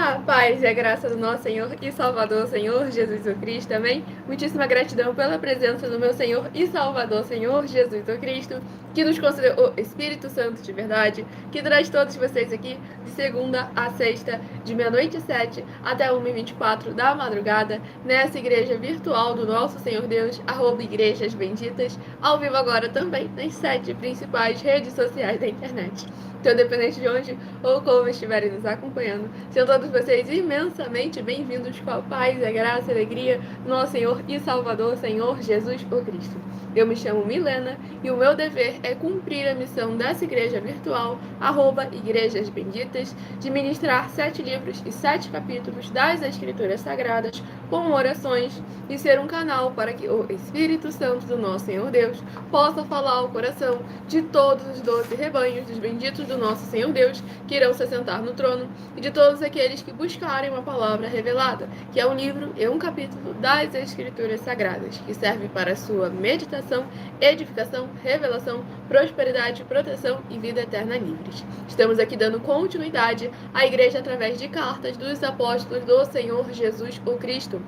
A paz e a graça do nosso Senhor e Salvador, Senhor Jesus o Cristo, amém? Muitíssima gratidão pela presença do meu Senhor e Salvador, Senhor Jesus o Cristo, que nos concedeu o Espírito Santo de verdade, que traz todos vocês aqui de segunda a sexta, de meia-noite e 7 até 1h24 da madrugada, nessa igreja virtual do nosso Senhor Deus, @Igrejas Benditas, ao vivo agora também nas 7 principais redes sociais da internet. Então, independente de onde ou como estiverem nos acompanhando, sejam todos vocês imensamente bem-vindos com a paz, a graça e a alegria do nosso Senhor e Salvador, Senhor Jesus o Cristo. Eu me chamo Milena e o meu dever é cumprir a missão dessa igreja virtual, @Igrejas Benditas, de ministrar 7 livros e 7 capítulos das Escrituras Sagradas com orações e ser um canal para que o Espírito Santo do nosso Senhor Deus possa falar ao coração de todos os 12 rebanhos dos benditos do nosso Senhor Deus que irão se assentar no trono e de todos aqueles que buscarem uma palavra revelada, que é um livro e um capítulo das Escrituras Sagradas, que serve para a sua meditação, edificação, revelação, prosperidade, proteção e vida eterna livres. Estamos aqui dando continuidade à igreja através de cartas dos apóstolos do Senhor Jesus o Cristo.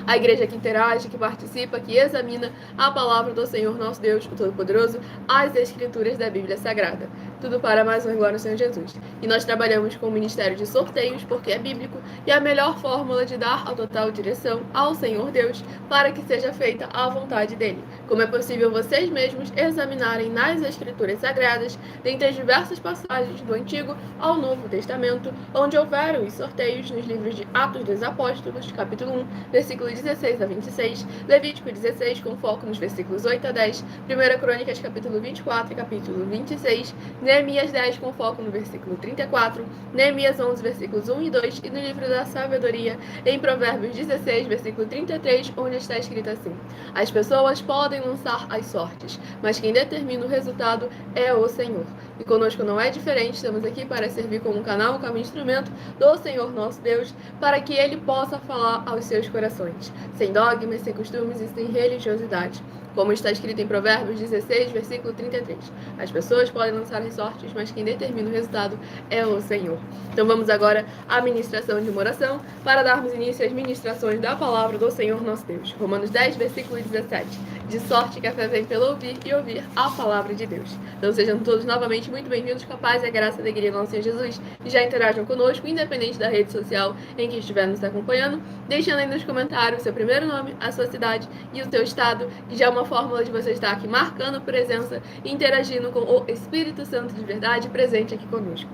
A igreja que interage, que participa, que examina a palavra do Senhor nosso Deus, o Todo-Poderoso, as Escrituras da Bíblia Sagrada. Tudo para mais uma glória ao Senhor Jesus. E nós trabalhamos com o ministério de sorteios, porque é bíblico, e a melhor fórmula de dar a total direção ao Senhor Deus para que seja feita a vontade dele. Como é possível vocês mesmos examinarem nas Escrituras Sagradas, dentre as diversas passagens do Antigo ao Novo Testamento, onde houveram os sorteios nos livros de Atos dos Apóstolos, capítulo 1, versículo 16 a 26, Levítico 16, com foco nos versículos 8 a 10, 1 Crônicas, capítulo 24 e capítulo 26, Neemias 10, com foco no versículo 34, Neemias 11, versículos 1 e 2, e no livro da Sabedoria, em Provérbios 16, versículo 33, onde está escrito assim: as pessoas podem lançar as sortes, mas quem determina o resultado é o Senhor. E conosco não é diferente, estamos aqui para servir como um canal, como instrumento do Senhor nosso Deus, para que Ele possa falar aos seus corações, sem dogmas, sem costumes e sem religiosidade. Como está escrito em Provérbios 16, versículo 33. As pessoas podem lançar as sortes, mas quem determina o resultado é o Senhor. Então vamos agora à ministração de uma oração, para darmos início às ministrações da palavra do Senhor nosso Deus. Romanos 10, versículo 17. De sorte que a fé vem pelo ouvir e ouvir a palavra de Deus. Então sejam todos novamente muito bem-vindos, com a paz e a graça e a alegria do nosso Senhor Jesus, e já interajam conosco, independente da rede social em que estiver nos acompanhando, deixando aí nos comentários o seu primeiro nome, a sua cidade e o seu estado, que já é uma fórmula de você estar aqui marcando presença e interagindo com o Espírito Santo de verdade presente aqui conosco.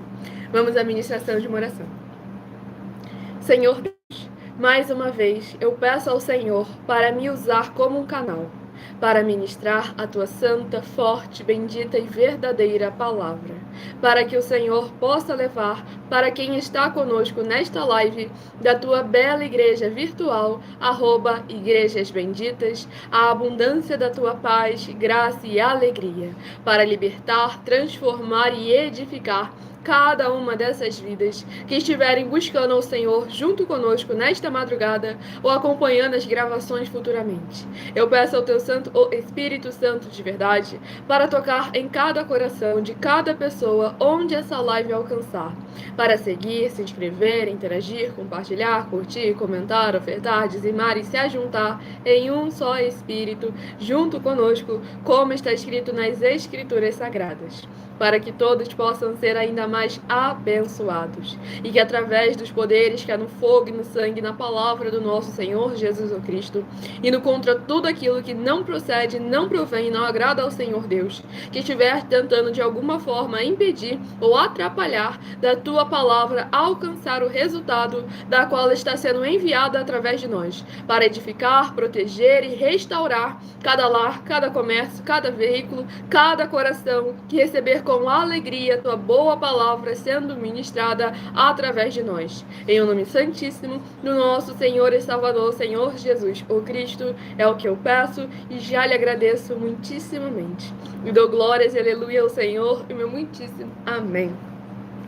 Vamos à ministração de uma oração. Senhor Deus, mais uma vez eu peço ao Senhor para me usar como um canal, para ministrar a tua santa, forte, bendita e verdadeira palavra, para que o Senhor possa levar para quem está conosco nesta live da tua bela igreja virtual, @Igrejas Benditas, a abundância da tua paz, graça e alegria, para libertar, transformar e edificar cada uma dessas vidas que estiverem buscando ao Senhor junto conosco nesta madrugada ou acompanhando as gravações futuramente. Eu peço ao teu santo, o Espírito Santo de verdade, para tocar em cada coração de cada pessoa onde essa live alcançar, para seguir, se inscrever, interagir, compartilhar, curtir, comentar, ofertar, dizimar e se ajuntar em um só Espírito junto conosco, como está escrito nas Escrituras Sagradas, para que todos possam ser ainda mais abençoados, e que através dos poderes que há no fogo e no sangue, na palavra do nosso Senhor Jesus o Cristo, indo contra tudo aquilo que não procede, não provém e não agrada ao Senhor Deus, que estiver tentando de alguma forma impedir ou atrapalhar da tua palavra alcançar o resultado da qual está sendo enviada através de nós, para edificar, proteger e restaurar cada lar, cada comércio, cada veículo, cada coração que receber com alegria tua boa palavra sendo ministrada através de nós. Em o nome santíssimo do nosso Senhor e Salvador, Senhor Jesus o Cristo, é o que eu peço e já lhe agradeço muitíssimamente. E dou glórias e aleluia ao Senhor e meu muitíssimo amém.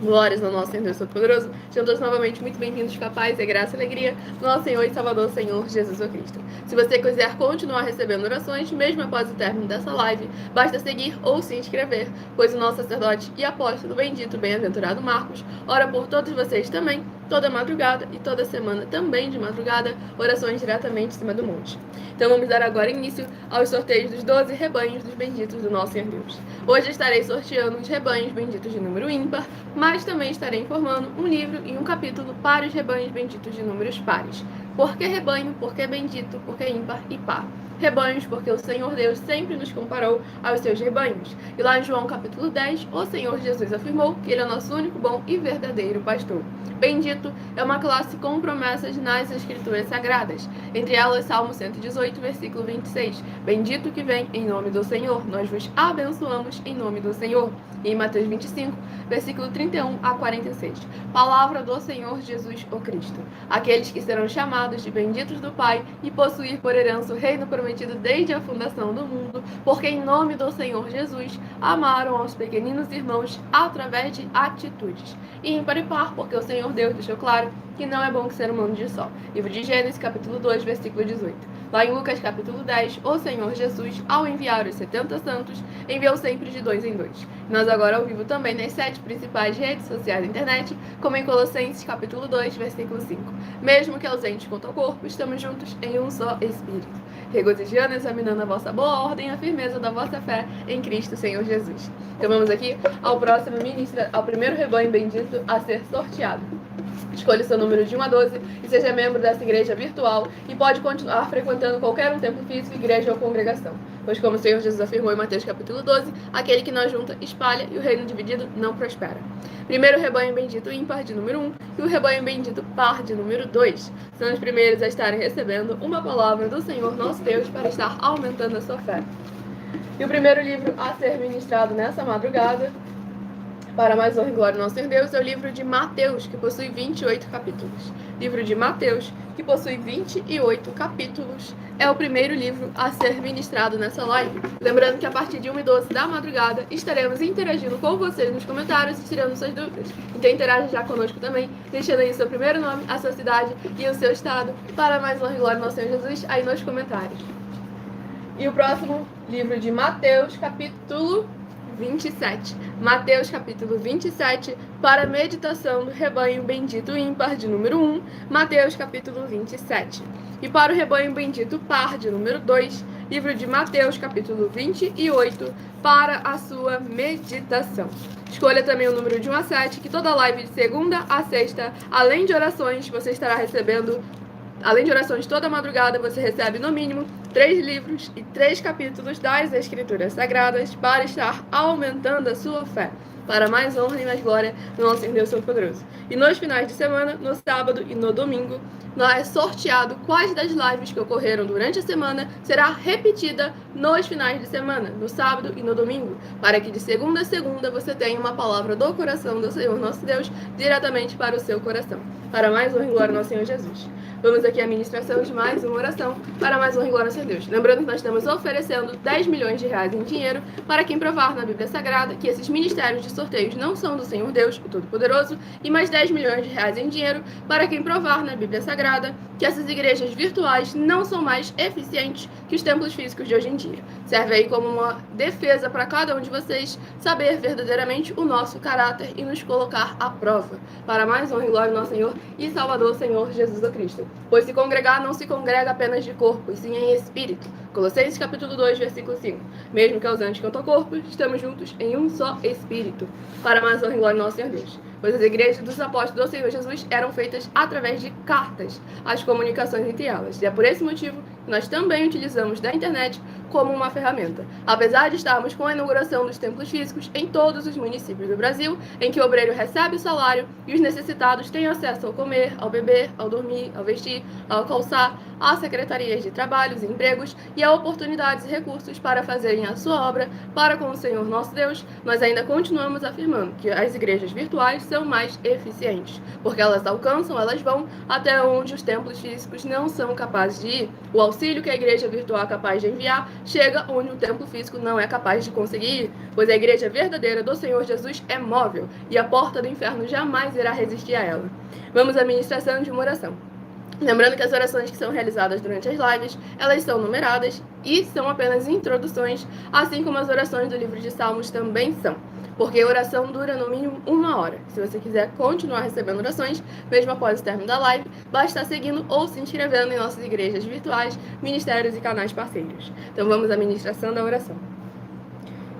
Glórias ao nosso Senhor Deus Todo-Poderoso. Sejam todos novamente muito bem-vindos, com a paz, a graça e a alegria do nosso Senhor e Salvador, Senhor Jesus o Cristo. Se você quiser continuar recebendo orações, mesmo após o término dessa live, basta seguir ou se inscrever, pois o nosso sacerdote e apóstolo bendito, bem-aventurado Marcos, ora por todos vocês também, toda madrugada e toda semana também de madrugada, orações diretamente em cima do monte. Então vamos dar agora início aos sorteios dos 12 rebanhos dos benditos do nosso Senhor Deus. Hoje estarei sorteando os rebanhos benditos de número ímpar, mas também estarei informando um livro e um capítulo para os rebanhos benditos de números pares. Por que rebanho? Por que bendito? Por que ímpar e par? Rebanhos, porque o Senhor Deus sempre nos comparou aos seus rebanhos. E lá em João capítulo 10, o Senhor Jesus afirmou que Ele é nosso único bom e verdadeiro pastor. Bendito é uma classe com promessas nas Escrituras Sagradas. Entre elas, Salmo 118, versículo 26. Bendito que vem em nome do Senhor, nós vos abençoamos em nome do Senhor. E em Mateus 25, versículo 31 a 46. Palavra do Senhor Jesus, o Cristo. Aqueles que serão chamados de benditos do Pai e possuir por herança o reino prometido desde a fundação do mundo, porque em nome do Senhor Jesus amaram aos pequeninos irmãos através de atitudes. E ímpar e par, porque o Senhor Deus deixou claro que não é bom que ser humano de só. Livro de Gênesis, capítulo 2, versículo 18. Lá em Lucas, capítulo 10, o Senhor Jesus, ao enviar os 70 santos, enviou sempre de 2 em 2. Nós agora ao vivo também nas 7 principais redes sociais da internet, como em Colossenses, capítulo 2, versículo 5. Mesmo que ausentes quanto ao corpo, estamos juntos em um só Espírito, regozijando e examinando a vossa boa ordem e a firmeza da vossa fé em Cristo Senhor Jesus. Então vamos aqui ao próximo ministro, ao primeiro rebanho bendito a ser sorteado. Escolha o seu número de 1 a 12 e seja membro dessa igreja virtual e pode continuar frequentando qualquer um templo físico, igreja ou congregação. Pois como o Senhor Jesus afirmou em Mateus capítulo 12, aquele que não junta, espalha e o reino dividido não prospera. Primeiro rebanho bendito ímpar de número 1 e o rebanho bendito par de número 2. São os primeiros a estarem recebendo uma palavra do Senhor nosso Deus para estar aumentando a sua fé. E o primeiro livro a ser ministrado nessa madrugada, para mais honra e glória do nosso Senhor Deus, é o livro de Mateus, que possui 28 capítulos. Livro de Mateus, que possui 28 capítulos, é o primeiro livro a ser ministrado nessa live. Lembrando que a partir de 1h12 da madrugada, estaremos interagindo com vocês nos comentários e tirando suas dúvidas. Então interaja já conosco também, deixando aí o seu primeiro nome, a sua cidade e o seu estado, para mais honra e glória do nosso Senhor Jesus, aí nos comentários. E o próximo livro de Mateus, capítulo 27. Mateus capítulo 27, para meditação do rebanho bendito ímpar de número 1, Mateus capítulo 27. E para o rebanho bendito par de número 2, livro de Mateus capítulo 28, para a sua meditação. Escolha também o número de 1 a 7, que toda live de segunda a sexta, além de orações, você estará recebendo. Além de orações toda madrugada, você recebe no mínimo 3 livros e 3 capítulos das Escrituras Sagradas para estar aumentando a sua fé, para mais honra e mais glória do nosso Deus Todo-Poderoso. E nos finais de semana, no sábado e no domingo, é sorteado quais das lives que ocorreram durante a semana será repetida nos finais de semana, no sábado e no domingo, para que de segunda a segunda você tenha uma palavra do coração do Senhor nosso Deus diretamente para o seu coração. Para mais honra e glória do nosso Senhor Jesus. Vamos aqui à ministração de mais uma oração para mais honra e glória a Deus. Lembrando que nós estamos oferecendo 10 milhões de reais em dinheiro para quem provar na Bíblia Sagrada que esses ministérios de sorteios não são do Senhor Deus, o Todo-Poderoso, e mais 10 milhões de reais em dinheiro para quem provar na Bíblia Sagrada que essas igrejas virtuais não são mais eficientes que os templos físicos de hoje em dia. Serve aí como uma defesa para cada um de vocês saber verdadeiramente o nosso caráter e nos colocar à prova. Para mais honra e glória do nosso Senhor e Salvador, Senhor Jesus Cristo. Pois se congregar não se congrega apenas de corpo, e sim em espírito. Colossenses capítulo 2, versículo 5. Mesmo que ausentes quanto ao corpo, estamos juntos em um só espírito. Para mais honra e glória do nosso Senhor Deus. Pois as igrejas dos apóstolos do Senhor Jesus eram feitas através de cartas, as comunicações entre elas. E é por esse motivo que nós também utilizamos da internet como uma ferramenta. Apesar de estarmos com a inauguração dos templos físicos em todos os municípios do Brasil, em que o obreiro recebe o salário e os necessitados têm acesso ao comer, ao beber, ao dormir, ao vestir, ao calçar, às secretarias de trabalhos e empregos e a oportunidades e recursos para fazerem a sua obra para com o Senhor nosso Deus, nós ainda continuamos afirmando que as igrejas virtuais são mais eficientes, porque elas alcançam, elas vão até onde os templos físicos não são capazes de ir. O auxílio que a igreja virtual é capaz de enviar chega onde o templo físico não é capaz de conseguir ir, pois a igreja verdadeira do Senhor Jesus é móvel e a porta do inferno jamais irá resistir a ela. Vamos à ministração de uma oração. Lembrando que as orações que são realizadas durante as lives, elas são numeradas e são apenas introduções, assim como as orações do livro de Salmos também são. Porque a oração dura no mínimo 1 hora. Se você quiser continuar recebendo orações, mesmo após o término da live, basta estar seguindo ou se inscrevendo em nossas igrejas virtuais, ministérios e canais parceiros. Então vamos à ministração da oração.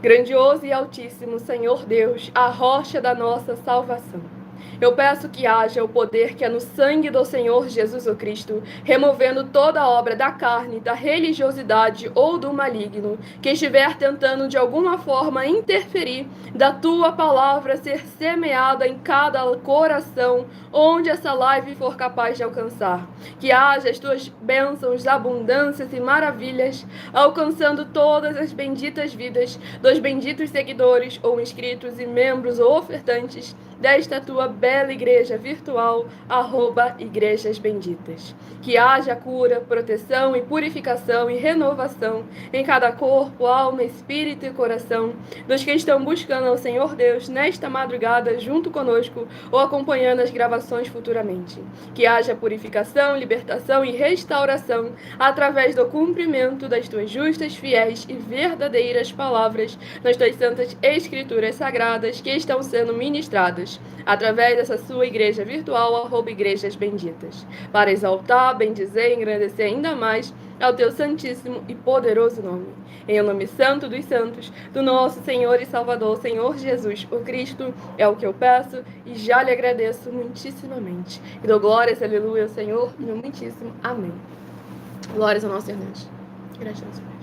Grandioso e altíssimo Senhor Deus, a rocha da nossa salvação. Eu peço que haja o poder que é no sangue do Senhor Jesus o Cristo, removendo toda a obra da carne, da religiosidade ou do maligno, que estiver tentando de alguma forma interferir da tua palavra ser semeada em cada coração, onde essa live for capaz de alcançar. Que haja as tuas bênçãos, abundâncias e maravilhas, alcançando todas as benditas vidas dos benditos seguidores ou inscritos e membros ou ofertantes desta tua bela igreja virtual, @Igrejas Benditas. Que haja cura, proteção e purificação e renovação em cada corpo, alma, espírito e coração dos que estão buscando ao Senhor Deus nesta madrugada junto conosco ou acompanhando as gravações futuramente. Que haja purificação, libertação e restauração através do cumprimento das tuas justas, fiéis e verdadeiras palavras nas tuas santas escrituras sagradas que estão sendo ministradas através dessa sua igreja virtual, @Igrejas Benditas, para exaltar, bendizer e engrandecer ainda mais ao teu santíssimo e poderoso nome. Em o nome santo dos santos, do nosso Senhor e Salvador, Senhor Jesus, o Cristo, é o que eu peço e já lhe agradeço muitíssimamente. E dou glórias, aleluia, ao Senhor, meu muitíssimo amém. Glórias ao nosso Senhor. Gratidão, Senhor.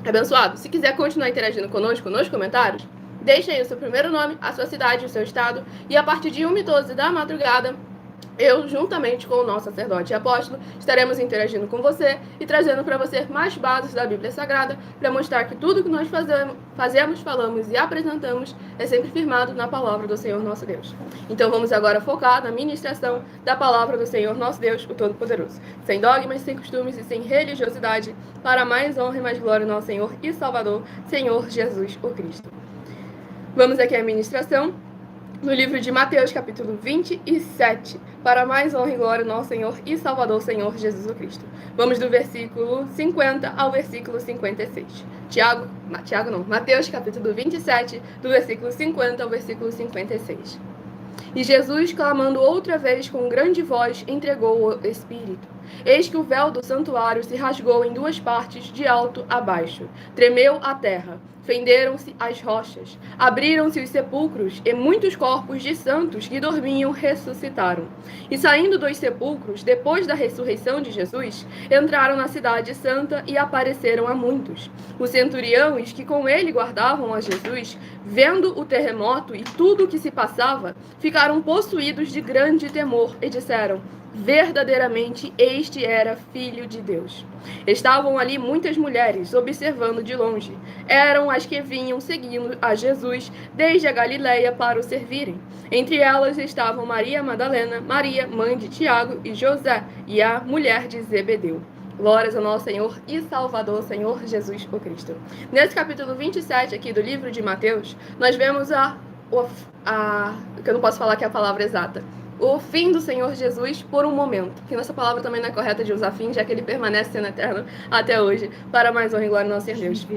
Abençoado, se quiser continuar interagindo conosco nos comentários, deixe aí o seu primeiro nome, a sua cidade, o seu estado, e a partir de 1h12 da madrugada, eu, juntamente com o nosso sacerdote e apóstolo, estaremos interagindo com você e trazendo para você mais bases da Bíblia Sagrada para mostrar que tudo que nós fazemos, falamos e apresentamos é sempre firmado na palavra do Senhor nosso Deus. Então vamos agora focar na ministração da palavra do Senhor nosso Deus, o Todo-Poderoso, sem dogmas, sem costumes e sem religiosidade, para mais honra e mais glória ao nosso Senhor e Salvador, Senhor Jesus o Cristo. Vamos aqui à ministração no livro de Mateus, capítulo 27, para mais honra e glória ao nosso Senhor e Salvador, Senhor Jesus o Cristo. Vamos do versículo 50 ao versículo 56. Mateus, capítulo 27, do versículo 50 ao versículo 56. E Jesus, clamando outra vez com grande voz, entregou o Espírito. Eis que o véu do santuário se rasgou em 2 partes, de alto a baixo. Tremeu a terra, fenderam-se as rochas, abriram-se os sepulcros, e muitos corpos de santos que dormiam ressuscitaram. E saindo dos sepulcros, depois da ressurreição de Jesus, entraram na cidade santa e apareceram a muitos. Os centuriões que com ele guardavam a Jesus, vendo o terremoto e tudo o que se passava, ficaram possuídos de grande temor e disseram: verdadeiramente este era Filho de Deus. Estavam ali muitas mulheres, observando de longe. Eram as que vinham seguindo a Jesus desde a Galileia para o servirem. Entre elas estavam Maria Madalena, Maria, mãe de Tiago e José, e a mulher de Zebedeu. Glórias ao nosso Senhor e Salvador, Senhor Jesus o Cristo. Nesse capítulo 27 aqui do livro de Mateus, nós vemos que eu não posso falar que é a palavra exata, o fim do Senhor Jesus por um momento. Que nossa palavra também não é correta de usar fim, já que ele permanece sendo eterno até hoje, para mais honra e glória ao nosso Senhor Deus.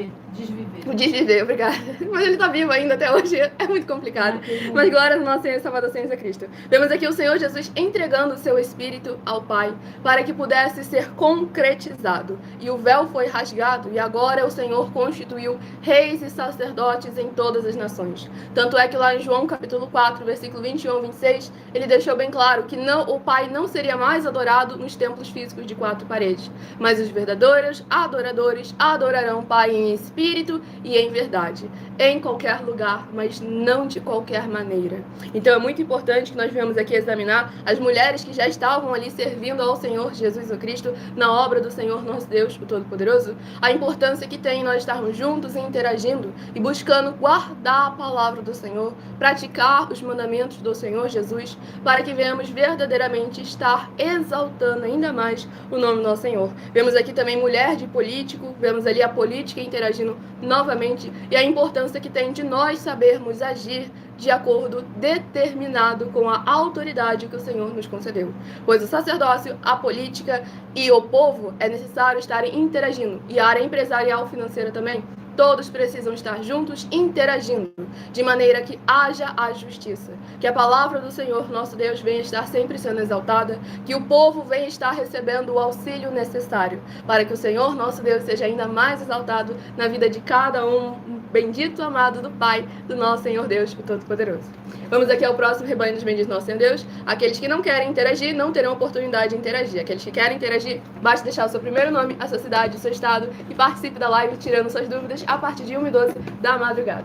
Desviver, obrigada. Mas ele está vivo ainda até hoje, é muito complicado. Mas glória ao nosso Senhor e Salvador, Senhor Jesus Cristo. Vemos aqui o Senhor Jesus entregando o seu Espírito ao Pai, para que pudesse ser concretizado. E o véu foi rasgado, e agora o Senhor constituiu reis e sacerdotes em todas as nações. Tanto é que lá em João capítulo 4, versículo 21 e 26, ele deixou bem claro que o Pai não seria mais adorado nos templos físicos de 4 paredes, mas os verdadeiros adoradores adorarão o Pai em espírito e em verdade, em qualquer lugar, mas não de qualquer maneira. Então é muito importante que nós venhamos aqui examinar as mulheres que já estavam ali servindo ao Senhor Jesus o Cristo na obra do Senhor nosso Deus, o Todo-Poderoso, a importância que tem nós estarmos juntos e interagindo e buscando guardar a palavra do Senhor, praticar os mandamentos do Senhor Jesus, para para que venhamos verdadeiramente estar exaltando ainda mais o nome do nosso Senhor. Vemos aqui também mulher de político, vemos ali a política interagindo novamente e a importância que tem de nós sabermos agir de acordo determinado com a autoridade que o Senhor nos concedeu. Pois o sacerdócio, a política e o povo é necessário estarem interagindo, e a área empresarial financeira também. Todos precisam estar juntos, interagindo, de maneira que haja a justiça. Que a palavra do Senhor, nosso Deus, venha estar sempre sendo exaltada, que o povo venha estar recebendo o auxílio necessário, para que o Senhor, nosso Deus, seja ainda mais exaltado na vida de cada um, bendito, amado do Pai, do nosso Senhor Deus, o Todo-Poderoso. Vamos aqui ao próximo rebanho dos benditos nosso Senhor Deus. Aqueles que não querem interagir, não terão oportunidade de interagir. Aqueles que querem interagir, basta deixar o seu primeiro nome, a sua cidade, o seu estado, e participe da live tirando suas dúvidas a partir de 1h12 da madrugada.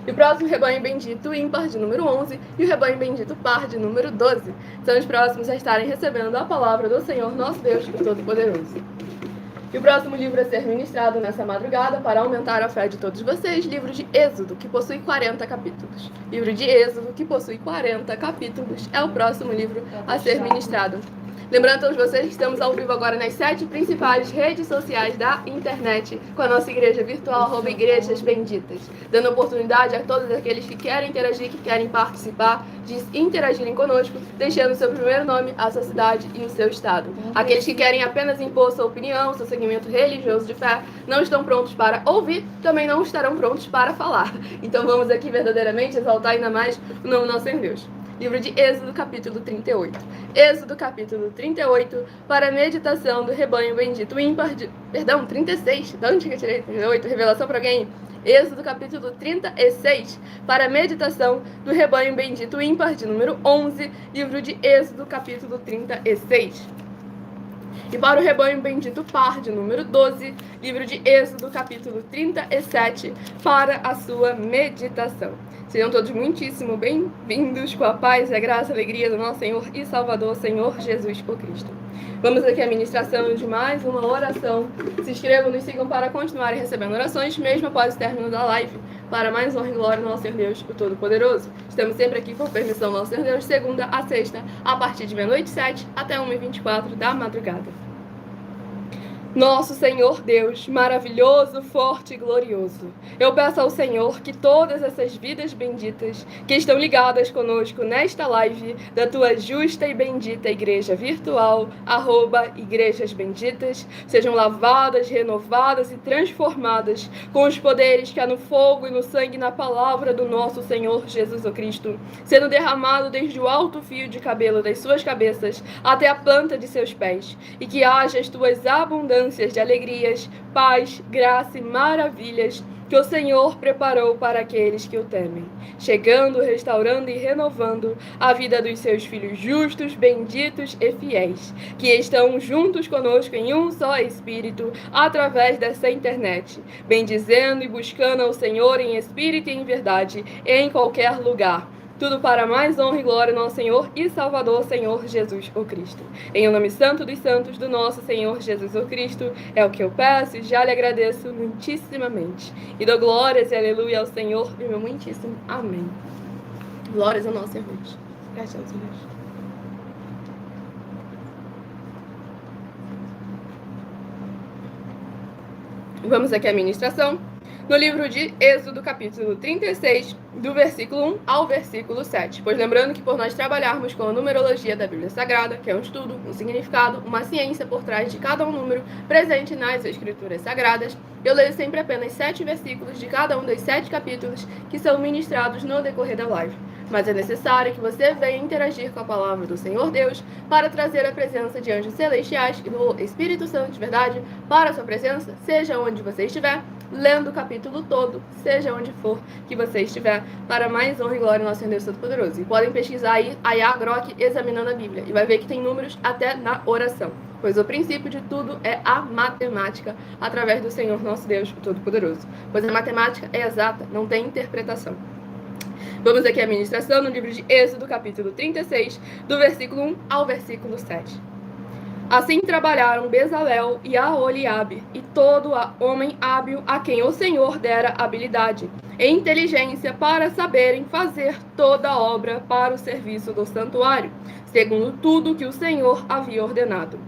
E o próximo rebanho bendito ímpar de número 11 e o rebanho bendito par de número 12 são os próximos a estarem recebendo a palavra do Senhor nosso Deus, o Todo-Poderoso. E o próximo livro a ser ministrado nessa madrugada, para aumentar a fé de todos vocês, livro de Êxodo, que possui 40 capítulos. Livro de Êxodo, que possui 40 capítulos, é o próximo livro a ser ministrado. Lembrando a todos vocês que estamos ao vivo agora nas 7 principais redes sociais da internet, com a nossa igreja virtual, @Igrejas Benditas, dando oportunidade a todos aqueles que querem interagir, que querem participar, de interagirem conosco, deixando o seu primeiro nome, a sua cidade e o seu estado. Aqueles que querem apenas impor sua opinião, seu segmento religioso de fé, não estão prontos para ouvir, também não estarão prontos para falar. Então vamos aqui verdadeiramente exaltar ainda mais o nome do nosso Senhor Deus. Livro de Êxodo, capítulo 38. Êxodo, capítulo 38, para a meditação do rebanho bendito ímpar de... Perdão, 36. De onde que eu tirei 38? Revelação para alguém? Êxodo, capítulo 36, para a meditação do rebanho bendito ímpar de número 11. Livro de Êxodo, capítulo 36. E para o rebanho bendito par de número 12, livro de Êxodo, capítulo 37, para a sua meditação. Sejam todos muitíssimo bem-vindos com a paz e a graça e a alegria do nosso Senhor e Salvador, Senhor Jesus o Cristo. Vamos aqui à ministração de mais uma oração. Se inscrevam, nos sigam para continuarem recebendo orações, mesmo após o término da live, para mais honra e glória do nosso Senhor Deus, o Todo-Poderoso. Estamos sempre aqui por permissão do nosso Senhor Deus, segunda a sexta, a partir de meia-noite 7 até 1h24 da madrugada. Nosso Senhor Deus, maravilhoso, forte e glorioso, eu peço ao Senhor que todas essas vidas benditas que estão ligadas conosco nesta live da tua justa e bendita igreja virtual, @Igrejas Benditas, sejam lavadas, renovadas e transformadas com os poderes que há no fogo e no sangue e na palavra do nosso Senhor Jesus o Cristo, sendo derramado desde o alto fio de cabelo das suas cabeças até a planta de seus pés, e que haja as tuas abundâncias de alegrias, paz, graça e maravilhas que o Senhor preparou para aqueles que o temem, chegando, restaurando e renovando a vida dos seus filhos justos, benditos e fiéis, que estão juntos conosco em um só Espírito, através dessa internet, bendizendo e buscando ao Senhor em espírito e em verdade, em qualquer lugar. Tudo para mais honra e glória do nosso Senhor e Salvador, Senhor Jesus o Cristo. Em o nome santo dos santos do nosso Senhor Jesus o Cristo, é o que eu peço e já lhe agradeço muitíssimamente. E dou glórias e aleluia ao Senhor e meu muitíssimo amém. Glórias ao nosso Senhor Deus. Graças a Deus. Vamos aqui à ministração. No livro de Êxodo, capítulo 36, do versículo 1 ao versículo 7. Pois lembrando que por nós trabalharmos com a numerologia da Bíblia Sagrada, que é um estudo, um significado, uma ciência por trás de cada um número presente nas Escrituras Sagradas, eu leio sempre apenas 7 versículos de cada um dos 7 capítulos que são ministrados no decorrer da live. Mas é necessário que você venha interagir com a palavra do Senhor Deus para trazer a presença de anjos celestiais e do Espírito Santo de verdade para a sua presença, seja onde você estiver, lendo o capítulo todo, seja onde for que você estiver, para mais honra e glória do nosso Senhor Deus Todo-Poderoso. E podem pesquisar aí a Yah Grok examinando a Bíblia, e vai ver que tem números até na oração, pois o princípio de tudo é a matemática, através do Senhor nosso Deus, o Todo-Poderoso. Pois a matemática é exata, não tem interpretação. Vamos aqui à ministração no livro de Êxodo, capítulo 36, do versículo 1 ao versículo 7. Assim trabalharam Bezalel e Aholiabe, e todo homem hábil a quem o Senhor dera habilidade e inteligência para saberem fazer toda a obra para o serviço do santuário, segundo tudo que o Senhor havia ordenado.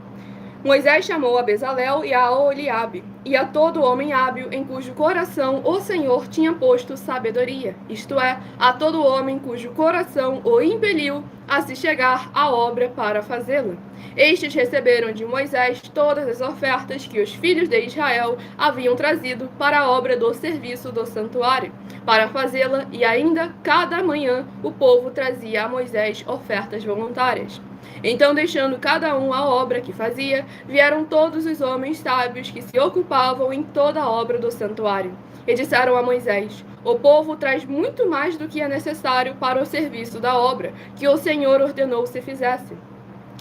Moisés chamou a Bezalel e a Aholiabe, e a todo homem hábil em cujo coração o Senhor tinha posto sabedoria, isto é, a todo homem cujo coração o impeliu a se chegar à obra para fazê-la. Estes receberam de Moisés todas as ofertas que os filhos de Israel haviam trazido para a obra do serviço do santuário, para fazê-la, e ainda cada manhã o povo trazia a Moisés ofertas voluntárias. Então, deixando cada um a obra que fazia, vieram todos os homens sábios que se ocupavam em toda a obra do santuário. E disseram a Moisés: o povo traz muito mais do que é necessário para o serviço da obra, que o Senhor ordenou se fizesse.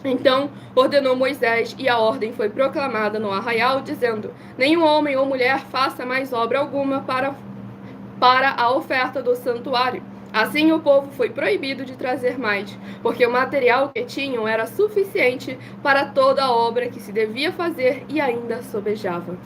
Então ordenou Moisés, e a ordem foi proclamada no arraial, dizendo: nenhum homem ou mulher faça mais obra alguma para a oferta do santuário. Assim o povo foi proibido de trazer mais, porque o material que tinham era suficiente para toda a obra que se devia fazer e ainda sobejava.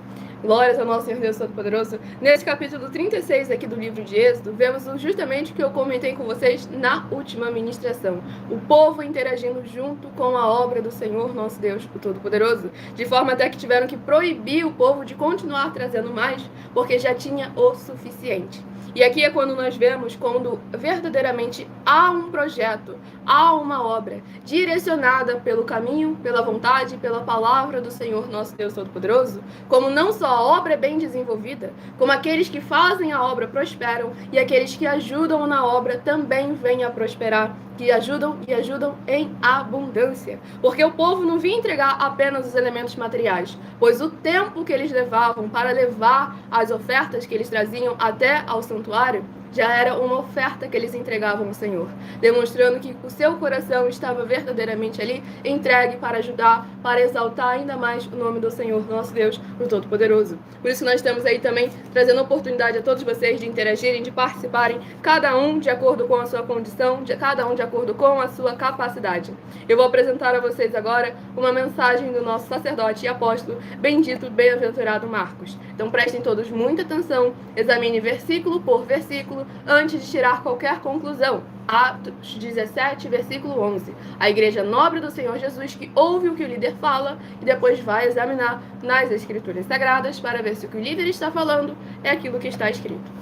Glórias ao nosso Senhor Deus Todo-Poderoso. Nesse capítulo 36 aqui do livro de Êxodo, vemos justamente o que eu comentei com vocês na última ministração. O povo interagindo junto com a obra do Senhor nosso Deus, o Todo-Poderoso, de forma até que tiveram que proibir o povo de continuar trazendo mais, porque já tinha o suficiente. E aqui é quando nós vemos quando verdadeiramente há um projeto, há uma obra direcionada pelo caminho, pela vontade, pela palavra do Senhor nosso Deus Todo-Poderoso, como não só a obra é bem desenvolvida, como aqueles que fazem a obra prosperam e aqueles que ajudam na obra também vêm a prosperar, que ajudam e ajudam em abundância. Porque o povo não vinha entregar apenas os elementos materiais, pois o tempo que eles levavam para levar as ofertas que eles traziam até ao santuário já era uma oferta que eles entregavam ao Senhor, demonstrando que o seu coração estava verdadeiramente ali, entregue para ajudar, para exaltar ainda mais o nome do Senhor, nosso Deus, o Todo-Poderoso. Por isso nós estamos aí também trazendo oportunidade a todos vocês de interagirem, de participarem, cada um de acordo com a sua condição, cada um de acordo com a sua capacidade. Eu vou apresentar a vocês agora uma mensagem do nosso sacerdote e apóstolo, bendito, bem-aventurado Marcos. Então prestem todos muita atenção, examine versículo por versículo, antes de tirar qualquer conclusão. Atos 17, versículo 11. A igreja nobre do Senhor Jesus que ouve o que o líder fala e depois vai examinar nas escrituras sagradas para ver se o que o líder está falando é aquilo que está escrito.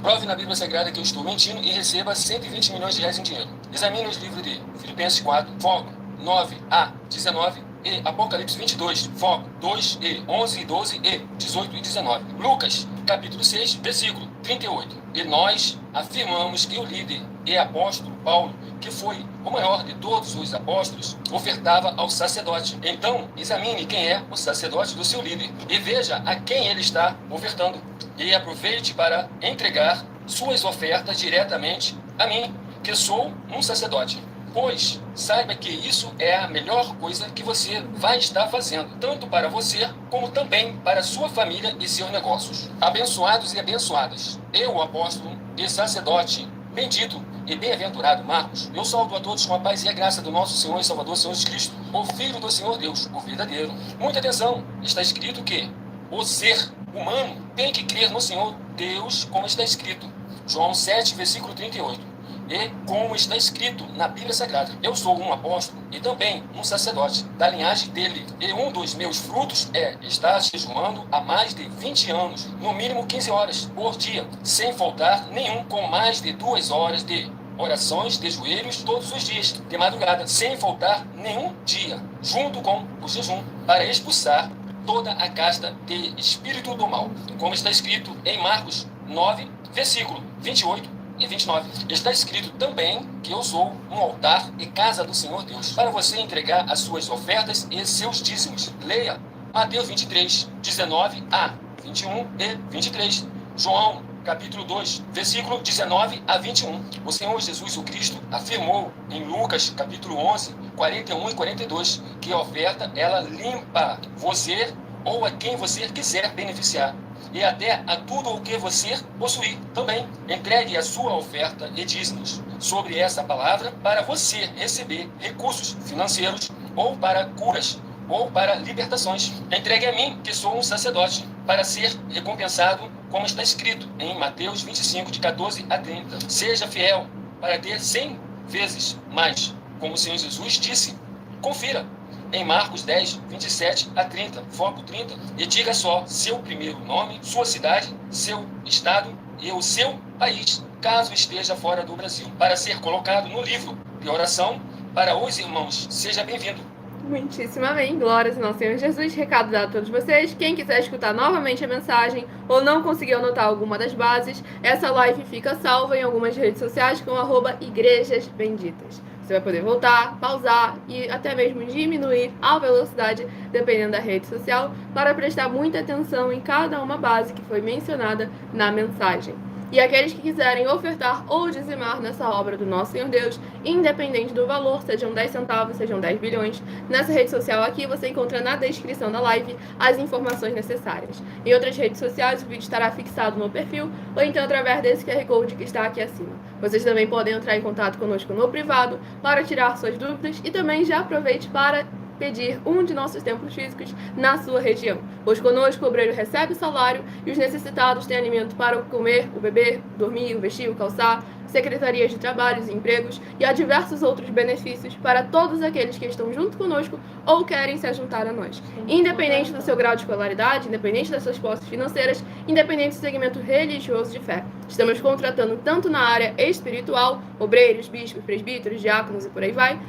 Prove na Bíblia Sagrada que eu estou mentindo e receba 120 milhões de reais em dinheiro. Examine os livros de Filipenses 4, foco 9 a 19 e Apocalipse 22, foco 2 e 11 e 12 e 18 e 19. Lucas, capítulo 6, versículo 38. E nós afirmamos que o líder e apóstolo Paulo, que foi o maior de todos os apóstolos, ofertava ao sacerdote. Então, examine quem é o sacerdote do seu líder e veja a quem ele está ofertando. E aproveite para entregar suas ofertas diretamente a mim, que sou um sacerdote. Pois saiba que isso é a melhor coisa que você vai estar fazendo, tanto para você, como também para sua família e seus negócios. Abençoados e abençoadas, eu, apóstolo e sacerdote, bendito e bem-aventurado Marcos, eu saúdo a todos com a paz e a graça do nosso Senhor e Salvador, Senhor Jesus Cristo, o Filho do Senhor Deus, o verdadeiro. Muita atenção, está escrito que o ser humano tem que crer no Senhor Deus, como está escrito. João 7, versículo 38. E como está escrito na Bíblia Sagrada, eu sou um apóstolo e também um sacerdote da linhagem dele. E um dos meus frutos é estar jejuando há mais de 20 anos, no mínimo 15 horas por dia, sem faltar nenhum, com mais de 2 horas de orações de joelhos todos os dias, de madrugada, sem faltar nenhum dia, junto com o jejum, para expulsar toda a casta de espírito do mal, como está escrito em Marcos 9, versículo 28 e 29. Está escrito também que eu sou um altar e casa do Senhor Deus, para você entregar as suas ofertas e seus dízimos. Leia Mateus 23, 19 a 21 e 23. João, capítulo 2, versículo 19 a 21. O Senhor Jesus o Cristo afirmou em Lucas, capítulo 11, 41 e 42, que a oferta, ela limpa você ou a quem você quiser beneficiar, e até a tudo o que você possuir também. Entregue a sua oferta e dízimos sobre essa palavra para você receber recursos financeiros ou para curas, ou para libertações. Entregue a mim, que sou um sacerdote, para ser recompensado, como está escrito em Mateus 25, de 14 a 30. Seja fiel para ter 100 vezes mais, como o Senhor Jesus disse. Confira em Marcos 10, 27 a 30, foco 30, e diga só seu primeiro nome, sua cidade, seu estado e o seu país, caso esteja fora do Brasil, para ser colocado no livro de oração para os irmãos. Seja bem-vindo. Muitíssimo amém. Glórias ao nosso Senhor Jesus. Recado dado a todos vocês. Quem quiser escutar novamente a mensagem ou não conseguiu anotar alguma das bases, essa live fica salva em algumas redes sociais com @Igrejas Benditas. Você vai poder voltar, pausar e até mesmo diminuir a velocidade, dependendo da rede social, para prestar muita atenção em cada uma base que foi mencionada na mensagem. E aqueles que quiserem ofertar ou dizimar nessa obra do nosso Senhor Deus, independente do valor, sejam 10 centavos, sejam 10 bilhões, nessa rede social aqui você encontra na descrição da live as informações necessárias. Em outras redes sociais o vídeo estará fixado no perfil ou então através desse QR Code que está aqui acima. Vocês também podem entrar em contato conosco no privado para tirar suas dúvidas e também já aproveite para pedir um de nossos templos físicos na sua região. Pois conosco o obreiro recebe salário e os necessitados têm alimento para o comer, o beber, dormir, o vestir, o calçar, secretarias de trabalhos e empregos e há diversos outros benefícios para todos aqueles que estão junto conosco ou querem se juntar a nós. Independente do seu grau de escolaridade, independente das suas posses financeiras, independente do segmento religioso de fé. Estamos contratando tanto na área espiritual, obreiros, bispos, presbíteros, diáconos e por aí vai,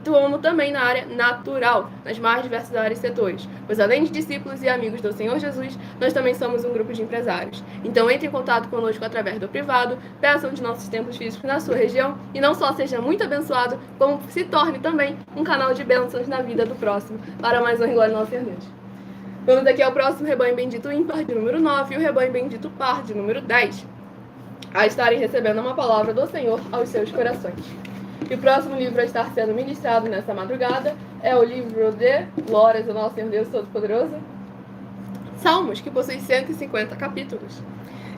como também na área natural, nas mais diversas áreas e setores, pois além de discípulos e amigos do Senhor Jesus, nós também somos um grupo de empresários. Então entre em contato conosco através do privado, peça um de nossos templos físicos na sua região e não só seja muito abençoado, como se torne também um canal de bênçãos na vida do próximo, para mais honra e glória ao nosso Senhor Deus. Vamos aqui ao próximo rebanho bendito ímpar de número 9 e o rebanho bendito par de número 10, a estarem recebendo uma palavra do Senhor aos seus corações. E o próximo livro a estar sendo ministrado nessa madrugada é o livro de Glórias ao nosso Senhor Deus Todo-Poderoso, Salmos, que possui 150 capítulos.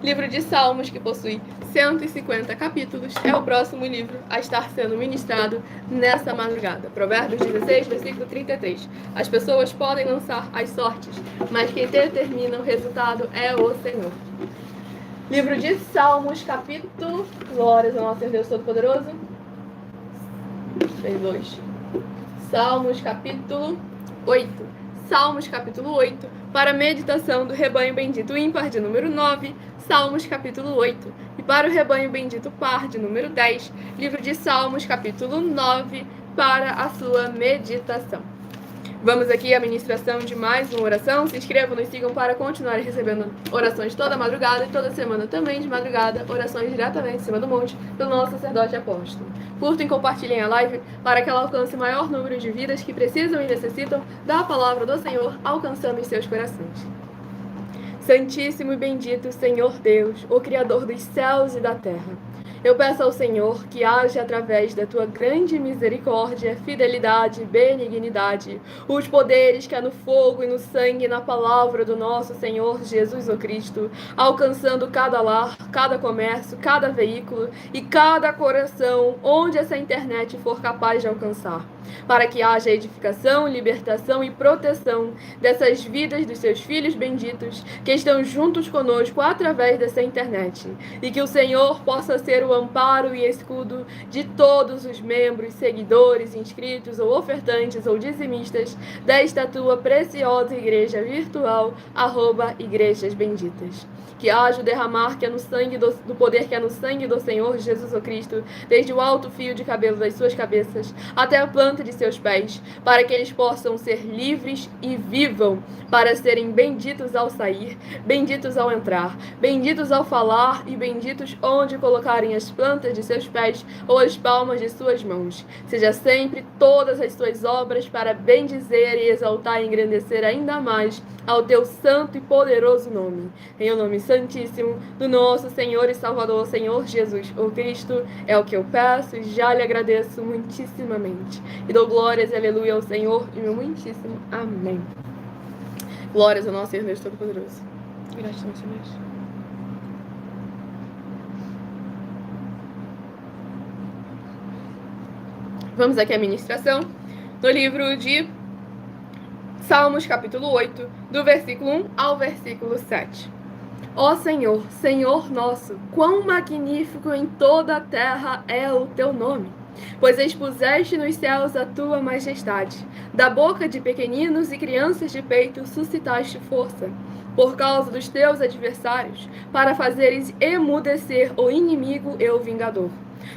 Livro de Salmos, que possui 150 capítulos, é o próximo livro a estar sendo ministrado nessa madrugada. Provérbios 16, versículo 33. As pessoas podem lançar as sortes, mas quem determina o resultado é o Senhor. Livro de Salmos, capítulo... Glórias ao nosso Senhor Deus Todo-Poderoso. 2. Salmos capítulo 8. Salmos capítulo 8, para a meditação do rebanho bendito ímpar de número 9, Salmos capítulo 8. E para o rebanho bendito par de número 10, livro de Salmos capítulo 9, para a sua meditação. Vamos aqui à ministração de mais uma oração. Se inscrevam, nos sigam para continuarem recebendo orações toda madrugada e toda semana também de madrugada, orações diretamente em cima do monte pelo nosso sacerdote apóstolo. Curtem e compartilhem a live para que ela alcance o maior número de vidas que precisam e necessitam da palavra do Senhor alcançando em seus corações. Santíssimo e bendito Senhor Deus, o Criador dos céus e da terra, eu peço ao Senhor que age através da tua grande misericórdia, fidelidade, benignidade, os poderes que há no fogo e no sangue e na palavra do nosso Senhor Jesus o Cristo, alcançando cada lar, cada comércio, cada veículo e cada coração onde essa internet for capaz de alcançar, para que haja edificação, libertação e proteção dessas vidas dos seus filhos benditos que estão juntos conosco através dessa internet, e que o Senhor possa ser o amparo e escudo de todos os membros, seguidores, inscritos ou ofertantes ou dizimistas desta tua preciosa igreja virtual, @Igrejas Benditas. Que haja o derramar que é no sangue do poder que é no sangue do Senhor Jesus o Cristo, desde o alto fio de cabelo das suas cabeças até a planta de seus pés, para que eles possam ser livres e vivam, para serem benditos ao sair, benditos ao entrar, benditos ao falar e benditos onde colocarem as plantas de seus pés ou as palmas de suas mãos. Seja sempre todas as suas obras para bendizer e exaltar e engrandecer ainda mais ao teu santo e poderoso nome. Em o nome santíssimo do nosso Senhor e Salvador, Senhor Jesus, o Cristo, é o que eu peço e já lhe agradeço muitíssimamente. E dou glórias e aleluia ao Senhor e meu muitíssimo amém. Glórias ao nosso Senhor Deus Todo-Poderoso. Gratidão, Senhor Deus. Vamos aqui à ministração no livro de Salmos, capítulo 8, do versículo 1 ao versículo 7. Ó Senhor, Senhor nosso, quão magnífico em toda a terra é o teu nome! Pois expuseste nos céus a tua majestade. Da boca de pequeninos e crianças de peito suscitaste força, por causa dos teus adversários, para fazeres emudecer o inimigo e o vingador.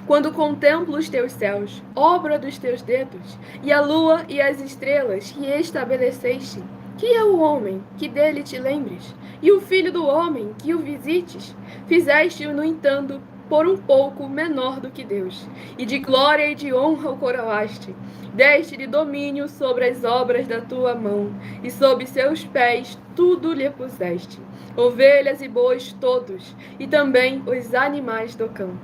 Quando contemplo os teus céus, obra dos teus dedos, e a lua e as estrelas que estabeleceste, que é o homem que dele te lembres, e o filho do homem que o visites? Fizeste-o, no entanto, por um pouco menor do que Deus, e de glória e de honra o coroaste. Deste-lhe domínio sobre as obras da tua mão, e sob seus pés tudo lhe puseste, ovelhas e bois todos, e também os animais do campo.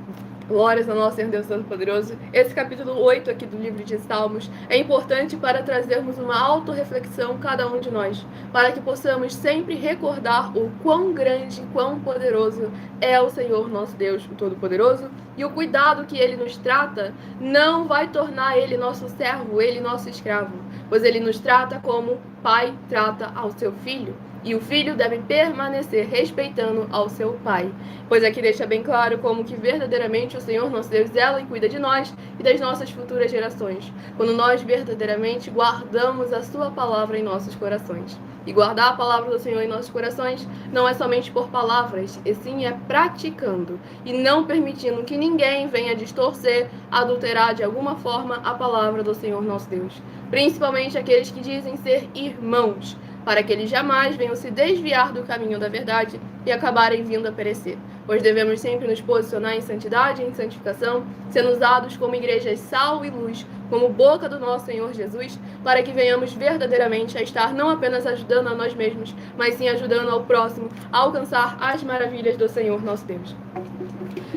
Glórias ao nosso Senhor Deus Todo-Poderoso. Esse capítulo 8 aqui do livro de Salmos é importante para trazermos uma autorreflexão, cada um de nós, para que possamos sempre recordar o quão grande, quão poderoso é o Senhor nosso Deus, o Todo-Poderoso, e o cuidado que Ele nos trata não vai tornar Ele nosso servo, Ele nosso escravo, pois Ele nos trata como pai trata ao seu filho. E o filho deve permanecer respeitando ao seu pai. Pois aqui deixa bem claro como que verdadeiramente o Senhor nosso Deus zela e cuida de nós e das nossas futuras gerações, quando nós verdadeiramente guardamos a sua palavra em nossos corações. E guardar a palavra do Senhor em nossos corações não é somente por palavras, e sim é praticando e não permitindo que ninguém venha distorcer, adulterar de alguma forma a palavra do Senhor nosso Deus. Principalmente aqueles que dizem ser irmãos, para que eles jamais venham se desviar do caminho da verdade e acabarem vindo a perecer. Pois devemos sempre nos posicionar em santidade e em santificação, sendo usados como igrejas sal e luz, como boca do nosso Senhor Jesus, para que venhamos verdadeiramente a estar não apenas ajudando a nós mesmos, mas sim ajudando ao próximo a alcançar as maravilhas do Senhor nosso Deus.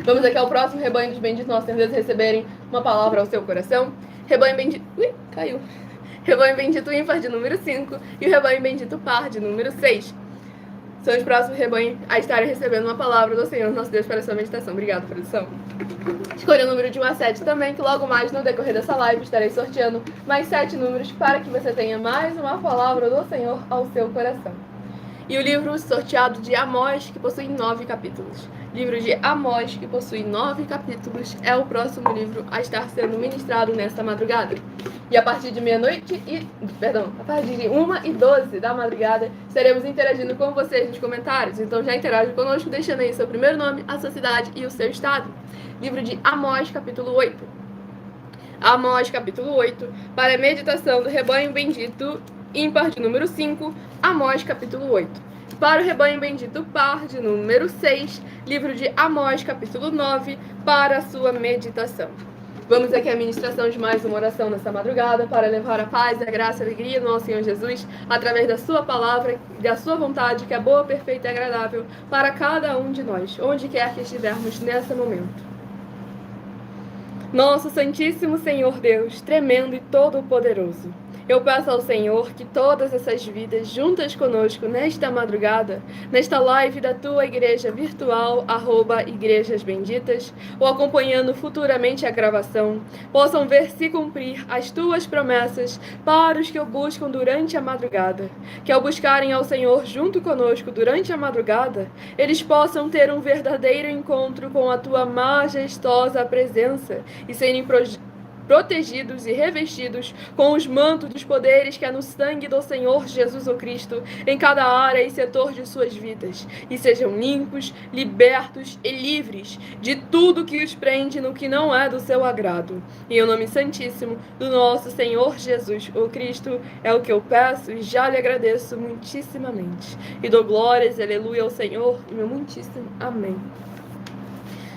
Vamos aqui ao próximo rebanho dos benditos nossos Senhor Deus receberem uma palavra ao seu coração. Rebanho bendito... Ui, caiu. Rebanho bendito ímpar de número 5 e o rebanho bendito par de número 6. São os próximos rebanhos a estarem recebendo uma palavra do Senhor nosso Deus para a sua meditação. Obrigado, produção. Escolha o número de 1 a 7 também, que logo mais no decorrer dessa live estarei sorteando mais 7 números para que você tenha mais uma palavra do Senhor ao seu coração. E o livro sorteado de Amós, que possui 9 capítulos. Livro de Amós, que possui 9 capítulos, é o próximo livro a estar sendo ministrado nesta madrugada. E a partir de a partir de 1h12 da madrugada, estaremos interagindo com vocês nos comentários. Então já interage conosco, deixando aí seu primeiro nome, a sua cidade e o seu estado. Livro de Amós, capítulo 8. Amós, capítulo 8, para a meditação do rebanho bendito ímpar de número 5, Amós, capítulo 8. Para o rebanho bendito par de número 6, livro de Amós, capítulo 9, para a sua meditação. Vamos aqui à ministração de mais uma oração nessa madrugada para levar a paz, a graça e a alegria do nosso Senhor Jesus através da sua palavra e da sua vontade, que é boa, perfeita e agradável para cada um de nós, onde quer que estivermos nesse momento. Nosso Santíssimo Senhor Deus, tremendo e todo-poderoso, eu peço ao Senhor que todas essas vidas juntas conosco nesta madrugada, nesta live da tua igreja virtual, @Igrejas Benditas, ou acompanhando futuramente a gravação, possam ver se cumprir as tuas promessas para os que o buscam durante a madrugada. Que ao buscarem ao Senhor junto conosco durante a madrugada, eles possam ter um verdadeiro encontro com a tua majestosa presença e serem protegidos e revestidos com os mantos dos poderes que há no sangue do Senhor Jesus o Cristo em cada área e setor de suas vidas, e sejam limpos, libertos e livres de tudo que os prende no que não é do seu agrado. Em o nome santíssimo do nosso Senhor Jesus o Cristo é o que eu peço e já lhe agradeço muitíssimamente. E dou glórias e aleluia ao Senhor e meu muitíssimo amém.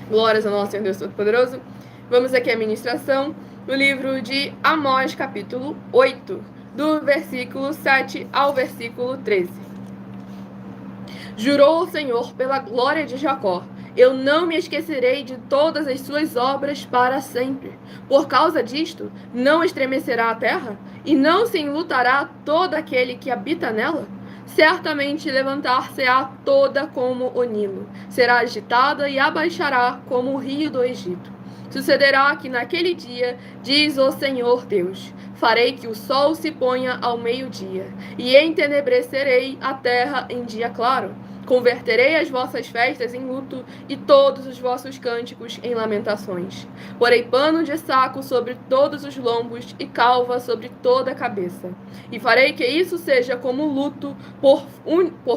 Glórias ao nosso Senhor Deus Todo-Poderoso. Vamos aqui à ministração no livro de Amós, capítulo 8, do versículo 7 ao versículo 13. Jurou o Senhor pela glória de Jacó: eu não me esquecerei de todas as suas obras para sempre. Por causa disto, não estremecerá a terra, e não se enlutará todo aquele que habita nela? Certamente levantar-se-á toda como o Nilo, será agitada e abaixará como o rio do Egito. Sucederá que naquele dia, diz o Senhor Deus, farei que o sol se ponha ao meio-dia, e entenebrecerei a terra em dia claro. Converterei as vossas festas em luto e todos os vossos cânticos em lamentações. Porei pano de saco sobre todos os lombos e calva sobre toda a cabeça. E farei que isso seja como luto por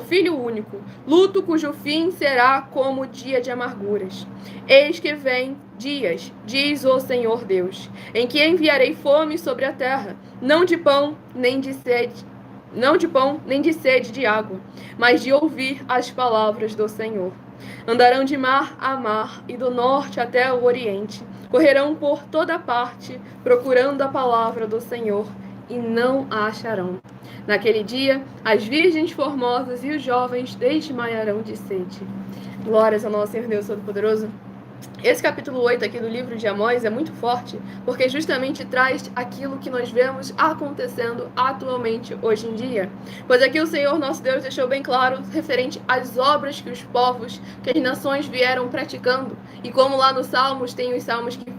filho único, luto cujo fim será como dia de amarguras. Eis que vem dias, diz o Senhor Deus, em que enviarei fome sobre a terra, não de pão nem de sede de água, mas de ouvir as palavras do Senhor. Andarão de mar a mar e do norte até o oriente. Correrão por toda parte, procurando a palavra do Senhor, e não a acharão. Naquele dia, as virgens formosas e os jovens desmaiarão de sede. Glórias ao nosso Senhor Deus Todo-Poderoso. Esse capítulo 8 aqui do livro de Amós é muito forte, porque justamente traz aquilo que nós vemos acontecendo atualmente hoje em dia. Pois aqui o Senhor nosso Deus deixou bem claro referente às obras que os povos, que as nações vieram praticando. E como lá nos Salmos, tem os Salmos que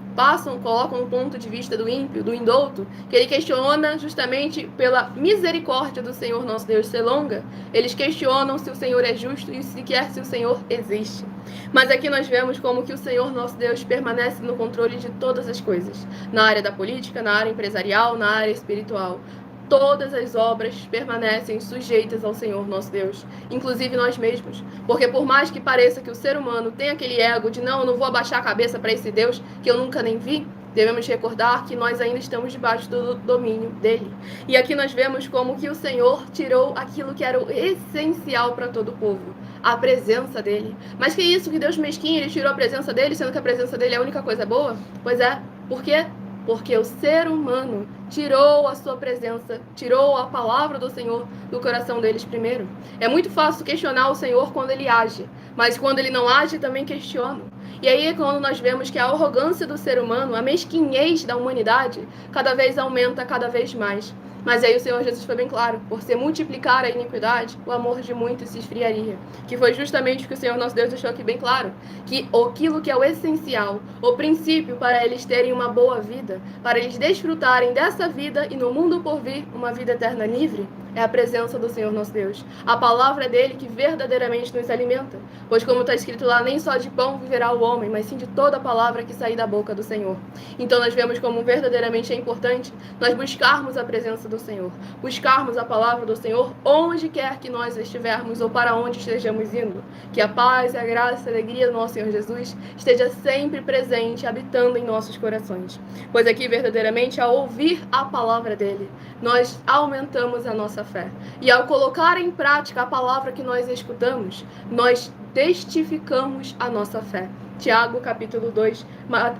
colocam o ponto de vista do ímpio, do indouto, que ele questiona justamente pela misericórdia do Senhor nosso Deus ser longa. Eles questionam se o Senhor é justo e sequer se o Senhor existe. Mas aqui nós vemos como que o Senhor nosso Deus permanece no controle de todas as coisas, na área da política, na área empresarial, na área espiritual. Todas as obras permanecem sujeitas ao Senhor nosso Deus, inclusive nós mesmos. Porque por mais que pareça que o ser humano tem aquele ego de não vou abaixar a cabeça para esse Deus que eu nunca nem vi, devemos recordar que nós ainda estamos debaixo do domínio dele. E aqui nós vemos como que o Senhor tirou aquilo que era o essencial para todo o povo, a presença dele. Mas que isso, que Deus mesquinho, ele tirou a presença dele, sendo que a presença dele é a única coisa boa? Pois é, por quê? Porque o ser humano tirou a sua presença, tirou a palavra do Senhor do coração deles primeiro. É muito fácil questionar o Senhor quando ele age, mas quando ele não age, também questionam. E aí é quando nós vemos que a arrogância do ser humano, a mesquinhez da humanidade, cada vez aumenta cada vez mais. Mas aí o Senhor Jesus foi bem claro, por se multiplicar a iniquidade, o amor de muitos se esfriaria. Que foi justamente o que o Senhor nosso Deus deixou aqui bem claro, que aquilo que é o essencial, o princípio para eles terem uma boa vida, para eles desfrutarem dessa vida e no mundo por vir uma vida eterna livre, é a presença do Senhor nosso Deus. A palavra dele que verdadeiramente nos alimenta. Pois como está escrito lá, nem só de pão viverá o homem, mas sim de toda a palavra que sair da boca do Senhor. Então nós vemos como verdadeiramente é importante nós buscarmos a presença do Senhor. Buscarmos a palavra do Senhor onde quer que nós estivermos ou para onde estejamos indo. Que a paz, a graça e a alegria do nosso Senhor Jesus esteja sempre presente, habitando em nossos corações. Pois aqui verdadeiramente ao ouvir a palavra dele, nós aumentamos a nossa fé. E ao colocar em prática a palavra que nós escutamos, nós testificamos a nossa fé. Tiago, capítulo 2,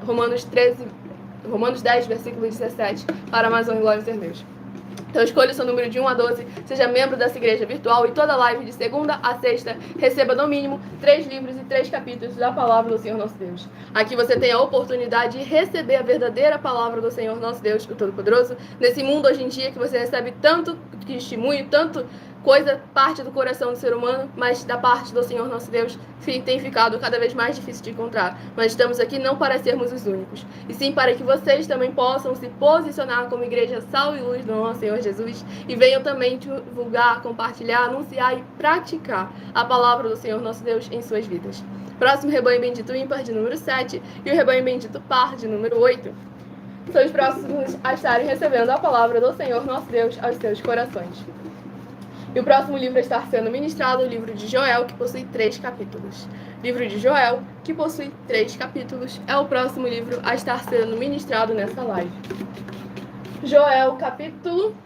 Romanos 10, versículo 17, para mais um glória a Deus. Então escolha o seu número de 1 a 12, seja membro dessa igreja virtual e toda live de segunda a sexta receba no mínimo 3 livros e 3 capítulos da palavra do Senhor nosso Deus. Aqui você tem a oportunidade de receber a verdadeira palavra do Senhor nosso Deus, o Todo-Poderoso, nesse mundo hoje em dia que você recebe tanto testemunho, tanto coisa parte do coração do ser humano, mas da parte do Senhor nosso Deus tem ficado cada vez mais difícil de encontrar. Nós estamos aqui não para sermos os únicos, e sim para que vocês também possam se posicionar como igreja sal e luz do nosso Senhor Jesus, e venham também divulgar, compartilhar, anunciar e praticar a palavra do Senhor nosso Deus em suas vidas. Próximo rebanho bendito ímpar de número 7 e o rebanho bendito par de número 8 são os próximos a estarem recebendo a palavra do Senhor nosso Deus aos seus corações. E o próximo livro a estar sendo ministrado é o livro de Joel, que possui 3 capítulos. Livro de Joel, que possui 3 capítulos, é o próximo livro a estar sendo ministrado nessa live. Joel, capítulo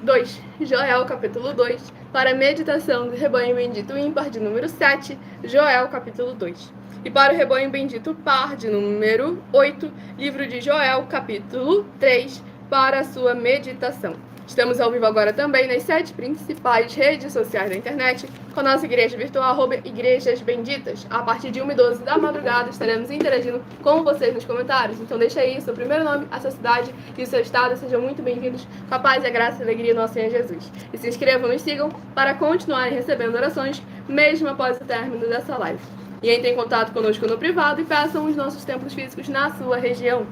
2. Joel, capítulo 2, para a meditação do rebanho bendito ímpar de número 7, Joel, capítulo 2. E para o rebanho bendito par de número 8, livro de Joel, capítulo 3, para a sua meditação. Estamos ao vivo agora também nas 7 principais redes sociais da internet, com a nossa igreja virtual, @Igrejas Benditas. A partir de 1h12 da madrugada estaremos interagindo com vocês nos comentários. Então deixa aí seu primeiro nome, a sua cidade e o seu estado. Sejam muito bem-vindos com a paz, a graça e a alegria do nosso Senhor Jesus. E se inscrevam e nos sigam para continuarem recebendo orações, mesmo após o término dessa live. E entre em contato conosco no privado e peçam os nossos templos físicos na sua região.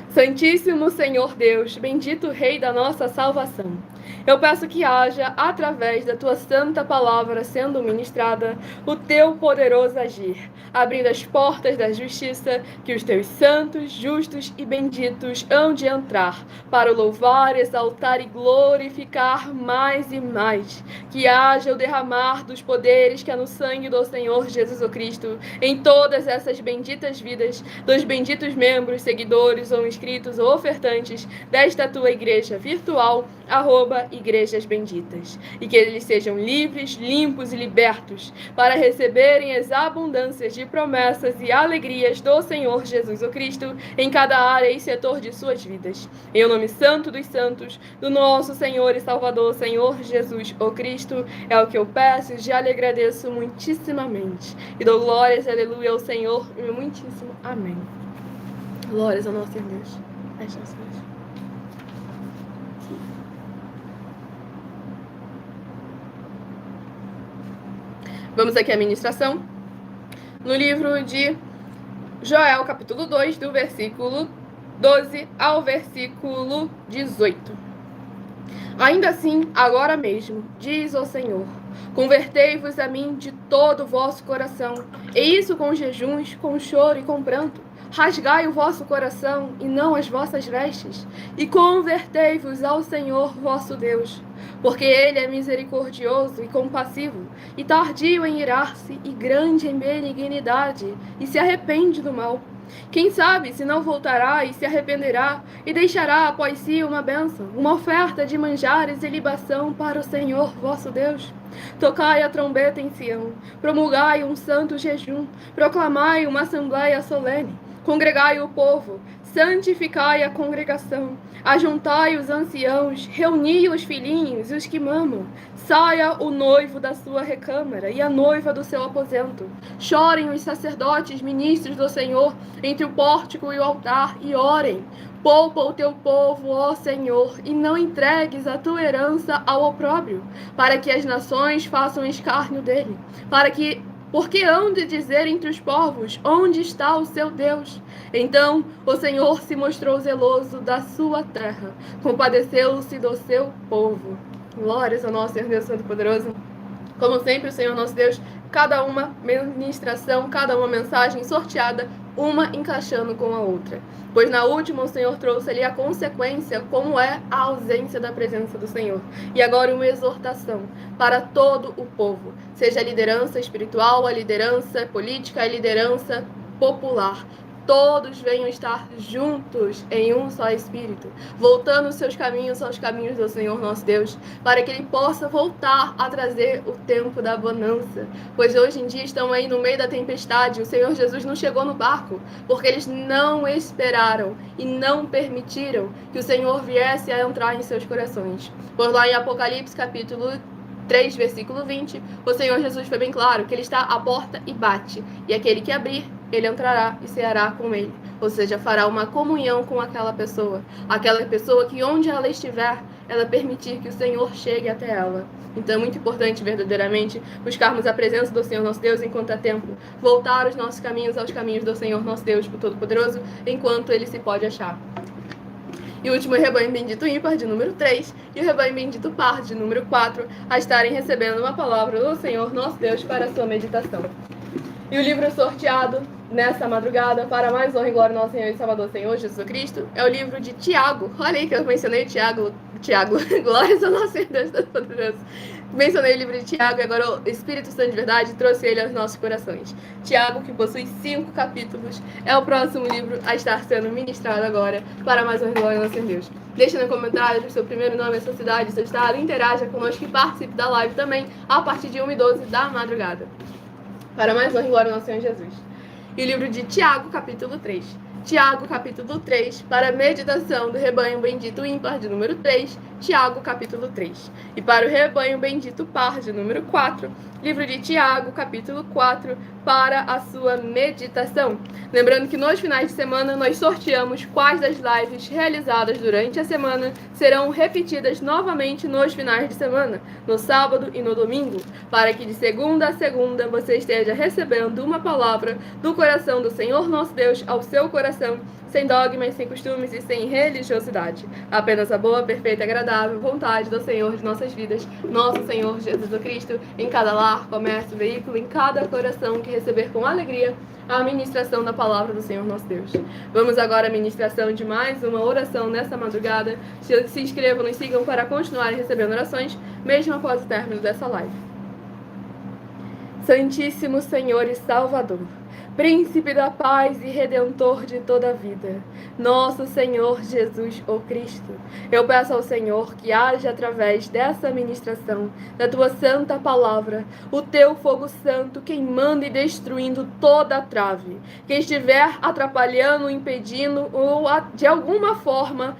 Santíssimo Senhor Deus, bendito Rei da nossa salvação, eu peço que haja, através da tua santa palavra sendo ministrada, o teu poderoso agir, abrindo as portas da justiça, que os teus santos, justos e benditos hão de entrar, para o louvar, exaltar e glorificar mais e mais. Que haja o derramar dos poderes que há no sangue do Senhor Jesus Cristo, em todas essas benditas vidas, dos benditos membros, seguidores ou inscritos ou ofertantes desta tua igreja virtual, @Igrejas Benditas, e que eles sejam livres, limpos e libertos para receberem as abundâncias de promessas e alegrias do Senhor Jesus Cristo em cada área e setor de suas vidas. Em nome santo dos santos, do nosso Senhor e Salvador, Senhor Jesus o Cristo, é o que eu peço e já lhe agradeço muitíssimamente. E dou glórias, aleluia, ao Senhor, e muitíssimo amém. Glórias ao nosso Deus. Fecha os olhos. Vamos aqui à ministração. No livro de Joel, capítulo 2, do versículo 12 ao versículo 18. Ainda assim, agora mesmo, diz o Senhor, convertei-vos a mim de todo o vosso coração, e isso com jejuns, com choro e com pranto. Rasgai o vosso coração e não as vossas vestes, e convertei-vos ao Senhor vosso Deus, porque Ele é misericordioso e compassivo, e tardio em irar-se, e grande em benignidade, e se arrepende do mal. Quem sabe se não voltará e se arrependerá, e deixará após si uma bênção, uma oferta de manjares e libação para o Senhor vosso Deus. Tocai a trombeta em Sião, promulgai um santo jejum, proclamai uma assembleia solene, congregai o povo, santificai a congregação, ajuntai os anciãos, reuni os filhinhos e os que mamam. Saia o noivo da sua recâmara e a noiva do seu aposento. Chorem os sacerdotes, ministros do Senhor, entre o pórtico e o altar, e orem. Poupa o teu povo, ó Senhor, e não entregues a tua herança ao opróbrio, para que as nações façam escárnio dele, porque hão de dizer entre os povos, onde está o seu Deus? Então o Senhor se mostrou zeloso da sua terra, compadeceu-se do seu povo. Glórias ao nosso Senhor Deus Todo-Poderoso. Como sempre, o Senhor nosso Deus, cada uma ministração, cada uma mensagem sorteada, uma encaixando com a outra. Pois na última o Senhor trouxe ali a consequência, como é a ausência da presença do Senhor. E agora uma exortação para todo o povo, seja a liderança espiritual, a liderança política, a liderança popular. Todos venham estar juntos em um só Espírito, voltando os seus caminhos aos caminhos do Senhor nosso Deus, para que Ele possa voltar a trazer o tempo da bonança. Pois hoje em dia estão aí no meio da tempestade, o Senhor Jesus não chegou no barco, porque eles não esperaram e não permitiram que o Senhor viesse a entrar em seus corações. Por lá em Apocalipse, capítulo 3, versículo 20, o Senhor Jesus foi bem claro que Ele está à porta e bate, e aquele que abrir, Ele entrará e ceará com ele, ou seja, fará uma comunhão com aquela pessoa que onde ela estiver, ela permitir que o Senhor chegue até ela. Então é muito importante verdadeiramente buscarmos a presença do Senhor nosso Deus enquanto há tempo, voltar os nossos caminhos aos caminhos do Senhor nosso Deus, o Todo-Poderoso, enquanto Ele se pode achar. E o último rebanho bendito ímpar, de número 3, e o rebanho bendito par, de número 4, a estarem recebendo uma palavra do Senhor nosso Deus para a sua meditação. E o livro sorteado nessa madrugada, para mais honra e glória ao nosso Senhor e Salvador, Senhor Jesus Cristo, é o livro de Tiago. Olha aí que eu mencionei Tiago, glórias ao nosso Senhor Deus Todo-Poderoso. Mencionei o livro de Tiago e agora o Espírito Santo de verdade trouxe ele aos nossos corações. Tiago, que possui 5 capítulos, é o próximo livro a estar sendo ministrado agora, para mais honra e glória ao nosso Senhor Deus. Deixe no comentário o seu primeiro nome, a sua cidade, seu estado, interaja conosco e participe da live também, a partir de 1h12 da madrugada. Para mais honra e glória ao nosso Senhor Jesus. E o livro de Tiago, capítulo 3. Tiago, capítulo 3, para a meditação do rebanho bendito ímpar, de número 3, Tiago, capítulo 3. E para o rebanho bendito par de número 4, livro de Tiago, capítulo 4, para a sua meditação. Lembrando que nos finais de semana nós sorteamos quais das lives realizadas durante a semana serão repetidas novamente nos finais de semana, no sábado e no domingo, para que de segunda a segunda você esteja recebendo uma palavra do coração do Senhor nosso Deus ao seu coração, sem dogmas, sem costumes e sem religiosidade. Apenas a boa, perfeita e agradável vontade do Senhor de nossas vidas, nosso Senhor Jesus Cristo, em cada lar, comércio, veículo, em cada coração que receber com alegria a ministração da palavra do Senhor nosso Deus. Vamos agora à ministração de mais uma oração nessa madrugada. Se inscrevam, nos sigam para continuarem recebendo orações, mesmo após o término dessa live. Santíssimo Senhor e Salvador, Príncipe da paz e Redentor de toda a vida, nosso Senhor Jesus, o Cristo, eu peço ao Senhor que haja através dessa ministração, da tua santa palavra, o teu fogo santo queimando e destruindo toda a trave, que estiver atrapalhando, impedindo ou de alguma forma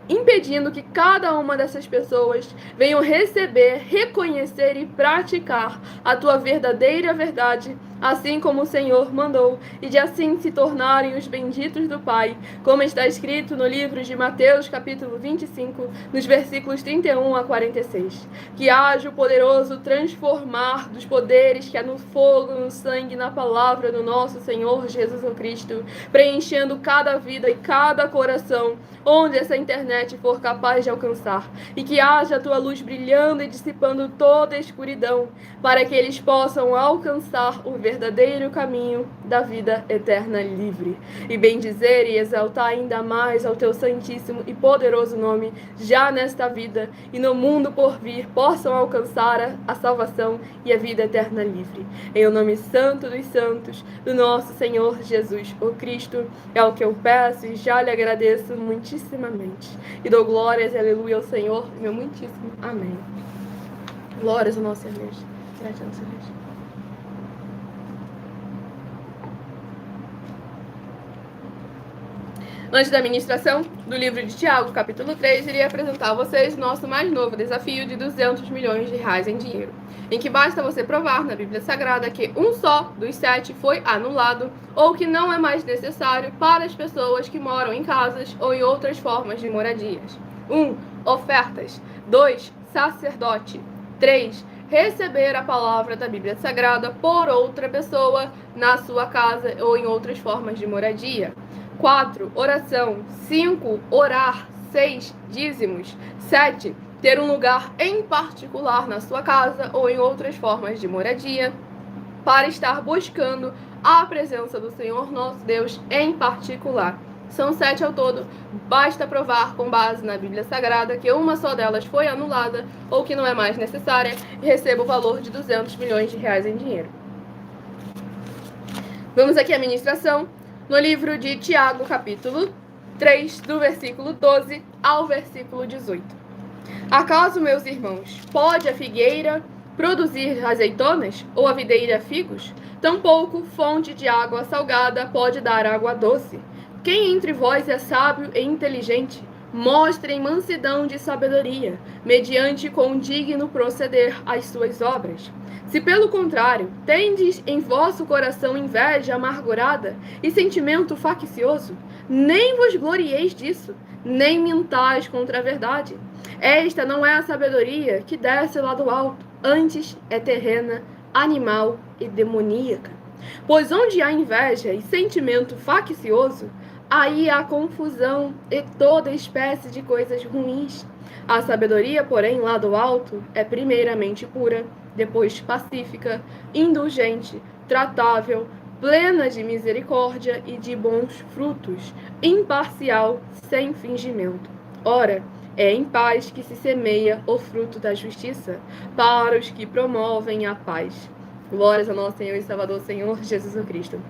impedindo que cada uma dessas pessoas venham receber, reconhecer e praticar a tua verdadeira verdade, assim como o Senhor mandou, e de assim se tornarem os benditos do Pai, como está escrito no livro de Mateus, capítulo 25, nos versículos 31 a 46. Que haja o poderoso transformar dos poderes que há no fogo, no sangue, na palavra do nosso Senhor Jesus Cristo, preenchendo cada vida e cada coração, onde essa internet for capaz de alcançar, e que haja a tua luz brilhando e dissipando toda a escuridão, para que eles possam alcançar o verdadeiro caminho da vida eterna livre, e bendizer e exaltar ainda mais ao teu santíssimo e poderoso nome, já nesta vida e no mundo por vir, possam alcançar a salvação e a vida eterna livre. Em o nome santo dos santos, do nosso Senhor Jesus, o Cristo, é o que eu peço e já lhe agradeço muitíssimamente. E dou glórias e aleluia ao Senhor, meu muitíssimo amém. Glórias ao nosso Deus. Gratidão, Deus. Antes da ministração do livro de Tiago, capítulo 3, iria apresentar a vocês o nosso mais novo desafio de 200 milhões de reais em dinheiro, em que basta você provar na Bíblia Sagrada que um só dos 7 foi anulado ou que não é mais necessário para as pessoas que moram em casas ou em outras formas de moradias. 1. Ofertas. 2. Sacerdote. 3. Receber a palavra da Bíblia Sagrada por outra pessoa na sua casa ou em outras formas de moradia. 4. Oração. 5. Orar. 6. Dízimos. 7. Ter um lugar em particular na sua casa ou em outras formas de moradia para estar buscando a presença do Senhor nosso Deus em particular. São 7 ao todo. Basta provar com base na Bíblia Sagrada que uma só delas foi anulada ou que não é mais necessária e receba o valor de 200 milhões de reais em dinheiro. Vamos aqui à ministração. No livro de Tiago, capítulo 3, do versículo 12 ao versículo 18. Acaso, meus irmãos, pode a figueira produzir azeitonas ou a videira figos? Tampouco fonte de água salgada pode dar água doce. Quem entre vós é sábio e inteligente? Mostrem mansidão de sabedoria, mediante com digno proceder às suas obras. Se pelo contrário, tendes em vosso coração inveja amargurada e sentimento faccioso, nem vos glorieis disso, nem mintais contra a verdade. Esta não é a sabedoria que desce lá do alto, antes é terrena, animal e demoníaca. Pois onde há inveja e sentimento faccioso, aí há confusão e toda espécie de coisas ruins. A sabedoria, porém, lá do alto, é primeiramente pura, depois pacífica, indulgente, tratável, plena de misericórdia e de bons frutos, imparcial, sem fingimento. Ora, é em paz que se semeia o fruto da justiça, para os que promovem a paz. Glórias ao nosso Senhor e Salvador, Senhor Jesus Cristo.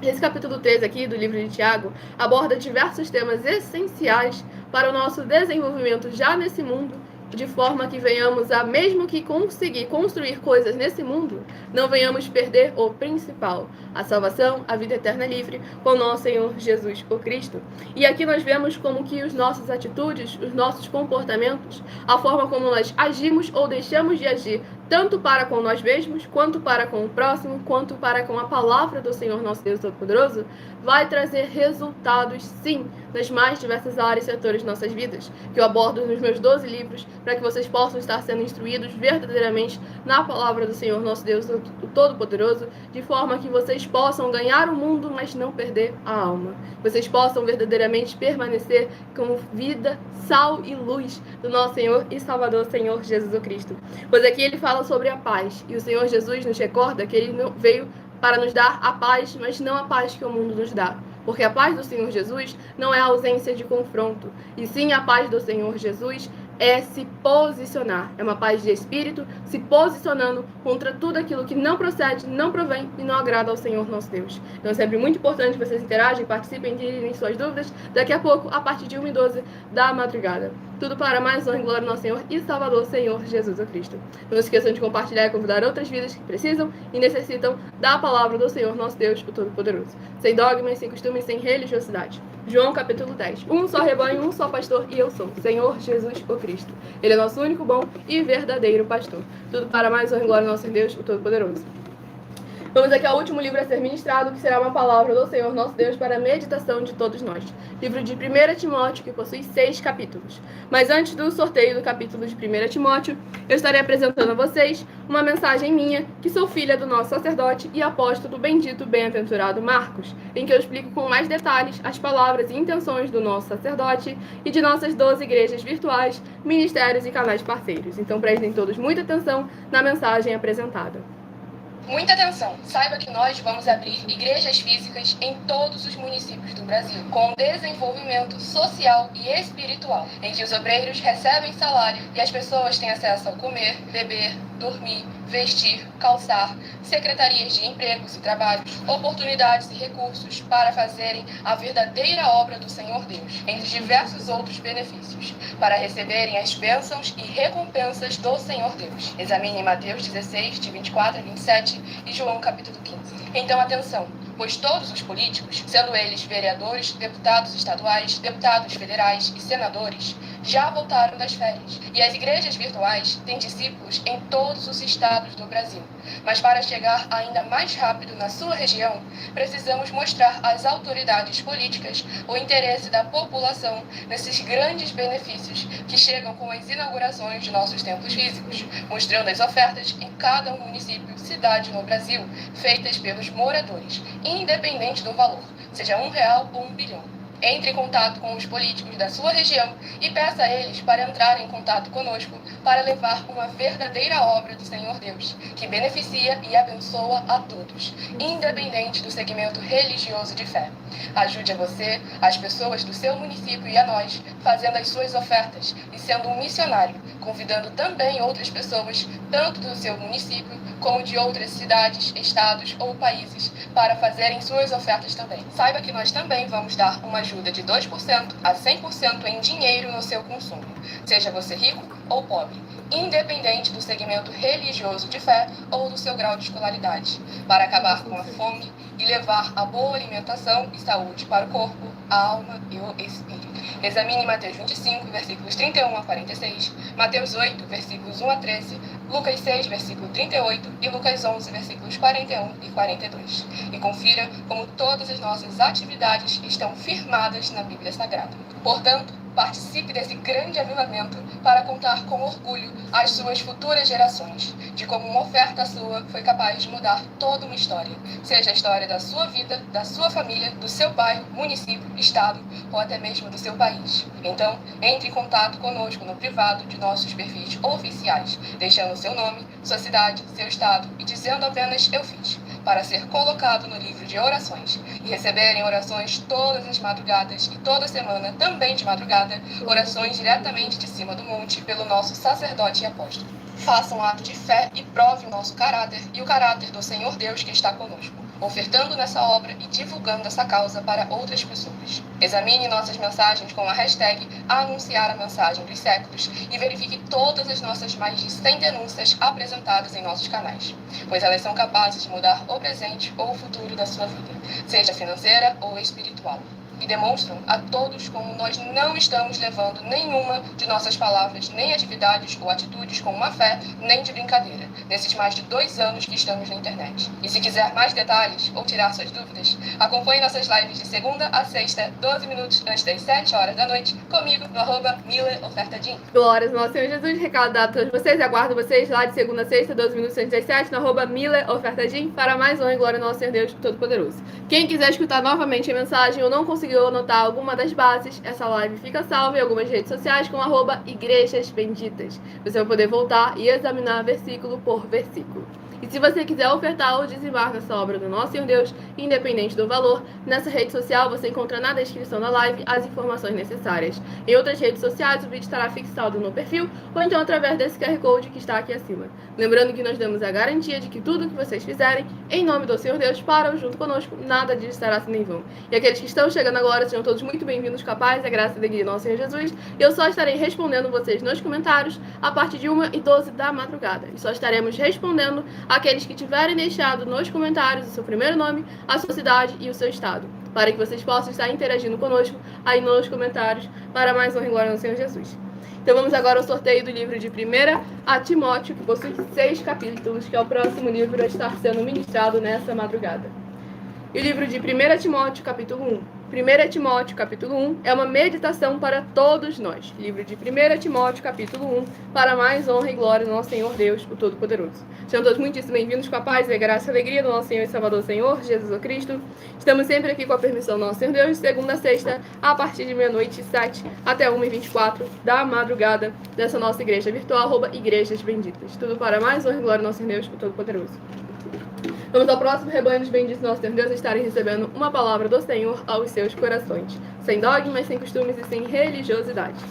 Esse capítulo 3 aqui do livro de Tiago aborda diversos temas essenciais para o nosso desenvolvimento já nesse mundo de forma que venhamos a, mesmo que conseguir construir coisas nesse mundo, não venhamos perder o principal, a salvação, a vida eterna livre, com nosso Senhor Jesus o Cristo. E aqui nós vemos como que as nossas atitudes, os nossos comportamentos, a forma como nós agimos ou deixamos de agir, tanto para com nós mesmos, quanto para com o próximo, quanto para com a palavra do Senhor nosso Deus Todo-Poderoso, vai trazer resultados, sim, nas mais diversas áreas e setores de nossas vidas, que eu abordo nos meus 12 livros, para que vocês possam estar sendo instruídos verdadeiramente na palavra do Senhor nosso Deus Todo-Poderoso, de forma que vocês possam ganhar o mundo, mas não perder a alma. Vocês possam verdadeiramente permanecer como vida, sal e luz do nosso Senhor e Salvador, Senhor Jesus Cristo. Pois aqui ele fala sobre a paz, e o Senhor Jesus nos recorda que ele veio para nos dar a paz, mas não a paz que o mundo nos dá. Porque a paz do Senhor Jesus não é a ausência de confronto, e sim a paz do Senhor Jesus é se posicionar. É uma paz de espírito se posicionando contra tudo aquilo que não procede, não provém e não agrada ao Senhor nosso Deus. Então é sempre muito importante que vocês interagem, participem, tirem suas dúvidas. Daqui a pouco, a partir de 1h12 da madrugada. Tudo para mais honra e glória do nosso Senhor e Salvador, Senhor Jesus Cristo. Não esqueçam de compartilhar e convidar outras vidas que precisam e necessitam da palavra do Senhor nosso Deus, o Todo-Poderoso. Sem dogmas, sem costumes, sem religiosidade. João capítulo 10. Um só rebanho, um só pastor, e eu sou Senhor Jesus o Cristo. Ele é nosso único bom e verdadeiro pastor. Tudo para mais honra e glória do nosso Deus, o Todo-Poderoso. Vamos aqui ao último livro a ser ministrado, que será uma palavra do Senhor nosso Deus para a meditação de todos nós. Livro de 1 Timóteo, que possui 6 capítulos. Mas antes do sorteio do capítulo de 1 Timóteo, eu estarei apresentando a vocês uma mensagem minha, que sou filha do nosso sacerdote e apóstolo bendito bem-aventurado Marcos, em que eu explico com mais detalhes as palavras e intenções do nosso sacerdote e de nossas 12 igrejas virtuais, ministérios e canais parceiros. Então prestem todos muita atenção na mensagem apresentada. Muita atenção! Saiba que nós vamos abrir igrejas físicas em todos os municípios do Brasil, com desenvolvimento social e espiritual, em que os obreiros recebem salário e as pessoas têm acesso ao comer, beber, dormir, vestir, calçar, secretarias de empregos e trabalhos, oportunidades e recursos para fazerem a verdadeira obra do Senhor Deus, entre diversos outros benefícios, para receberem as bênçãos e recompensas do Senhor Deus. Examine Mateus 16, de 24 a 27 e João capítulo 15. Então, atenção, pois todos os políticos, sendo eles vereadores, deputados estaduais, deputados federais e senadores, já voltaram das férias, e as igrejas virtuais têm discípulos em todos os estados do Brasil. Mas para chegar ainda mais rápido na sua região, precisamos mostrar às autoridades políticas o interesse da população nesses grandes benefícios que chegam com as inaugurações de nossos templos físicos, mostrando as ofertas em cada município, cidade no Brasil, feitas pelos moradores, independente do valor, seja R$1 ou 1 bilhão. Entre em contato com os políticos da sua região e peça a eles para entrar em contato conosco para levar uma verdadeira obra do Senhor Deus, que beneficia e abençoa a todos, independente do segmento religioso de fé. Ajude a você, as pessoas do seu município e a nós, fazendo as suas ofertas e sendo um missionário, convidando também outras pessoas, tanto do seu município como de outras cidades, estados ou países, para fazerem suas ofertas também. Saiba que nós também vamos dar uma ajuda de 2% a 100% em dinheiro no seu consumo, seja você rico ou pobre, independente do segmento religioso de fé ou do seu grau de escolaridade, para acabar com a fome e levar a boa alimentação e saúde para o corpo, a alma e o espírito. Examine Mateus 25, versículos 31 a 46, Mateus 8, versículos 1 a 13, Lucas 6, versículo 38 e Lucas 11, versículos 41 e 42. E confira como todas as nossas atividades estão firmadas na Bíblia Sagrada. Portanto, participe desse grande avivamento para contar com orgulho às suas futuras gerações, de como uma oferta sua foi capaz de mudar toda uma história, seja a história da sua vida, da sua família, do seu bairro, município, estado ou até mesmo do seu país. Então, entre em contato conosco no privado de nossos perfis oficiais, deixando seu nome, sua cidade, seu estado e dizendo apenas "eu fiz", para ser colocado no livro de orações e receberem orações todas as madrugadas e toda semana, também de madrugada, orações diretamente de cima do monte pelo nosso sacerdote e apóstolo. Faça um ato de fé e prove o nosso caráter e o caráter do Senhor Deus que está conosco. ofertando nessa obra e divulgando essa causa para outras pessoas. Examine nossas mensagens com a hashtag Anunciar a Mensagem dos Séculos e verifique todas as nossas mais de 100 denúncias apresentadas em nossos canais, pois elas são capazes de mudar o presente ou o futuro da sua vida, seja financeira ou espiritual. E demonstram a todos como nós não estamos levando nenhuma de nossas palavras, nem atividades ou atitudes com má fé, nem de brincadeira, nesses mais de 2 anos que estamos na internet. E se quiser mais detalhes ou tirar suas dúvidas, acompanhe nossas lives de segunda a sexta, 12 minutos antes das 7 horas da noite, comigo no @MileOfertaDim. Glórias ao nosso Senhor Jesus, recado dado a todos vocês, aguardo vocês lá de segunda a sexta, 12 minutos antes das 7, no @MileOfertaDim, para mais honra e glória ao nosso Senhor Deus Todo-Poderoso. Quem quiser escutar novamente a mensagem ou não conseguiu anotar alguma das bases, essa live fica salva em algumas redes sociais com @Igrejas Benditas. Você vai poder voltar e examinar versículo por versículo. E se você quiser ofertar ou dizimar nessa obra do nosso Senhor Deus, independente do valor, nessa rede social você encontra na descrição da live as informações necessárias. Em outras redes sociais, o vídeo estará fixado no perfil ou então através desse QR Code que está aqui acima. Lembrando que nós damos a garantia de que tudo que vocês fizerem, em nome do Senhor Deus, para ou junto conosco, nada disso estará sendo em vão. E aqueles que estão chegando agora, sejam todos muito bem-vindos, capazes, a graça e a alegria do nosso Senhor Jesus. Eu só estarei respondendo vocês nos comentários a partir de 1h12 da madrugada. E só estaremos respondendo aqueles que tiverem deixado nos comentários o seu primeiro nome, a sua cidade e o seu estado, para que vocês possam estar interagindo conosco aí nos comentários para mais honra e glória no Senhor Jesus. Então vamos agora ao sorteio do livro de 1 a Timóteo, que possui 6 capítulos, que é o próximo livro a estar sendo ministrado nessa madrugada. E o livro de 1 Timóteo, capítulo 1. 1 Timóteo, capítulo 1, é uma meditação para todos nós. Livro de 1 Timóteo, capítulo 1, para mais honra e glória do nosso Senhor Deus, o Todo-Poderoso. Sejam todos muitíssimo bem-vindos com a paz e a graça e a alegria do nosso Senhor e Salvador Senhor, Jesus Cristo. Estamos sempre aqui com a permissão do nosso Senhor Deus, de segunda a sexta, a partir de 00h07 até 1h24 da madrugada, dessa nossa igreja virtual, @Igrejas Benditas. Tudo para mais honra e glória do nosso Senhor Deus, o Todo-Poderoso. Vamos ao próximo rebanho dos benditos nosso Deus estarem recebendo uma palavra do Senhor aos seus corações, sem dogmas, sem costumes e sem religiosidade.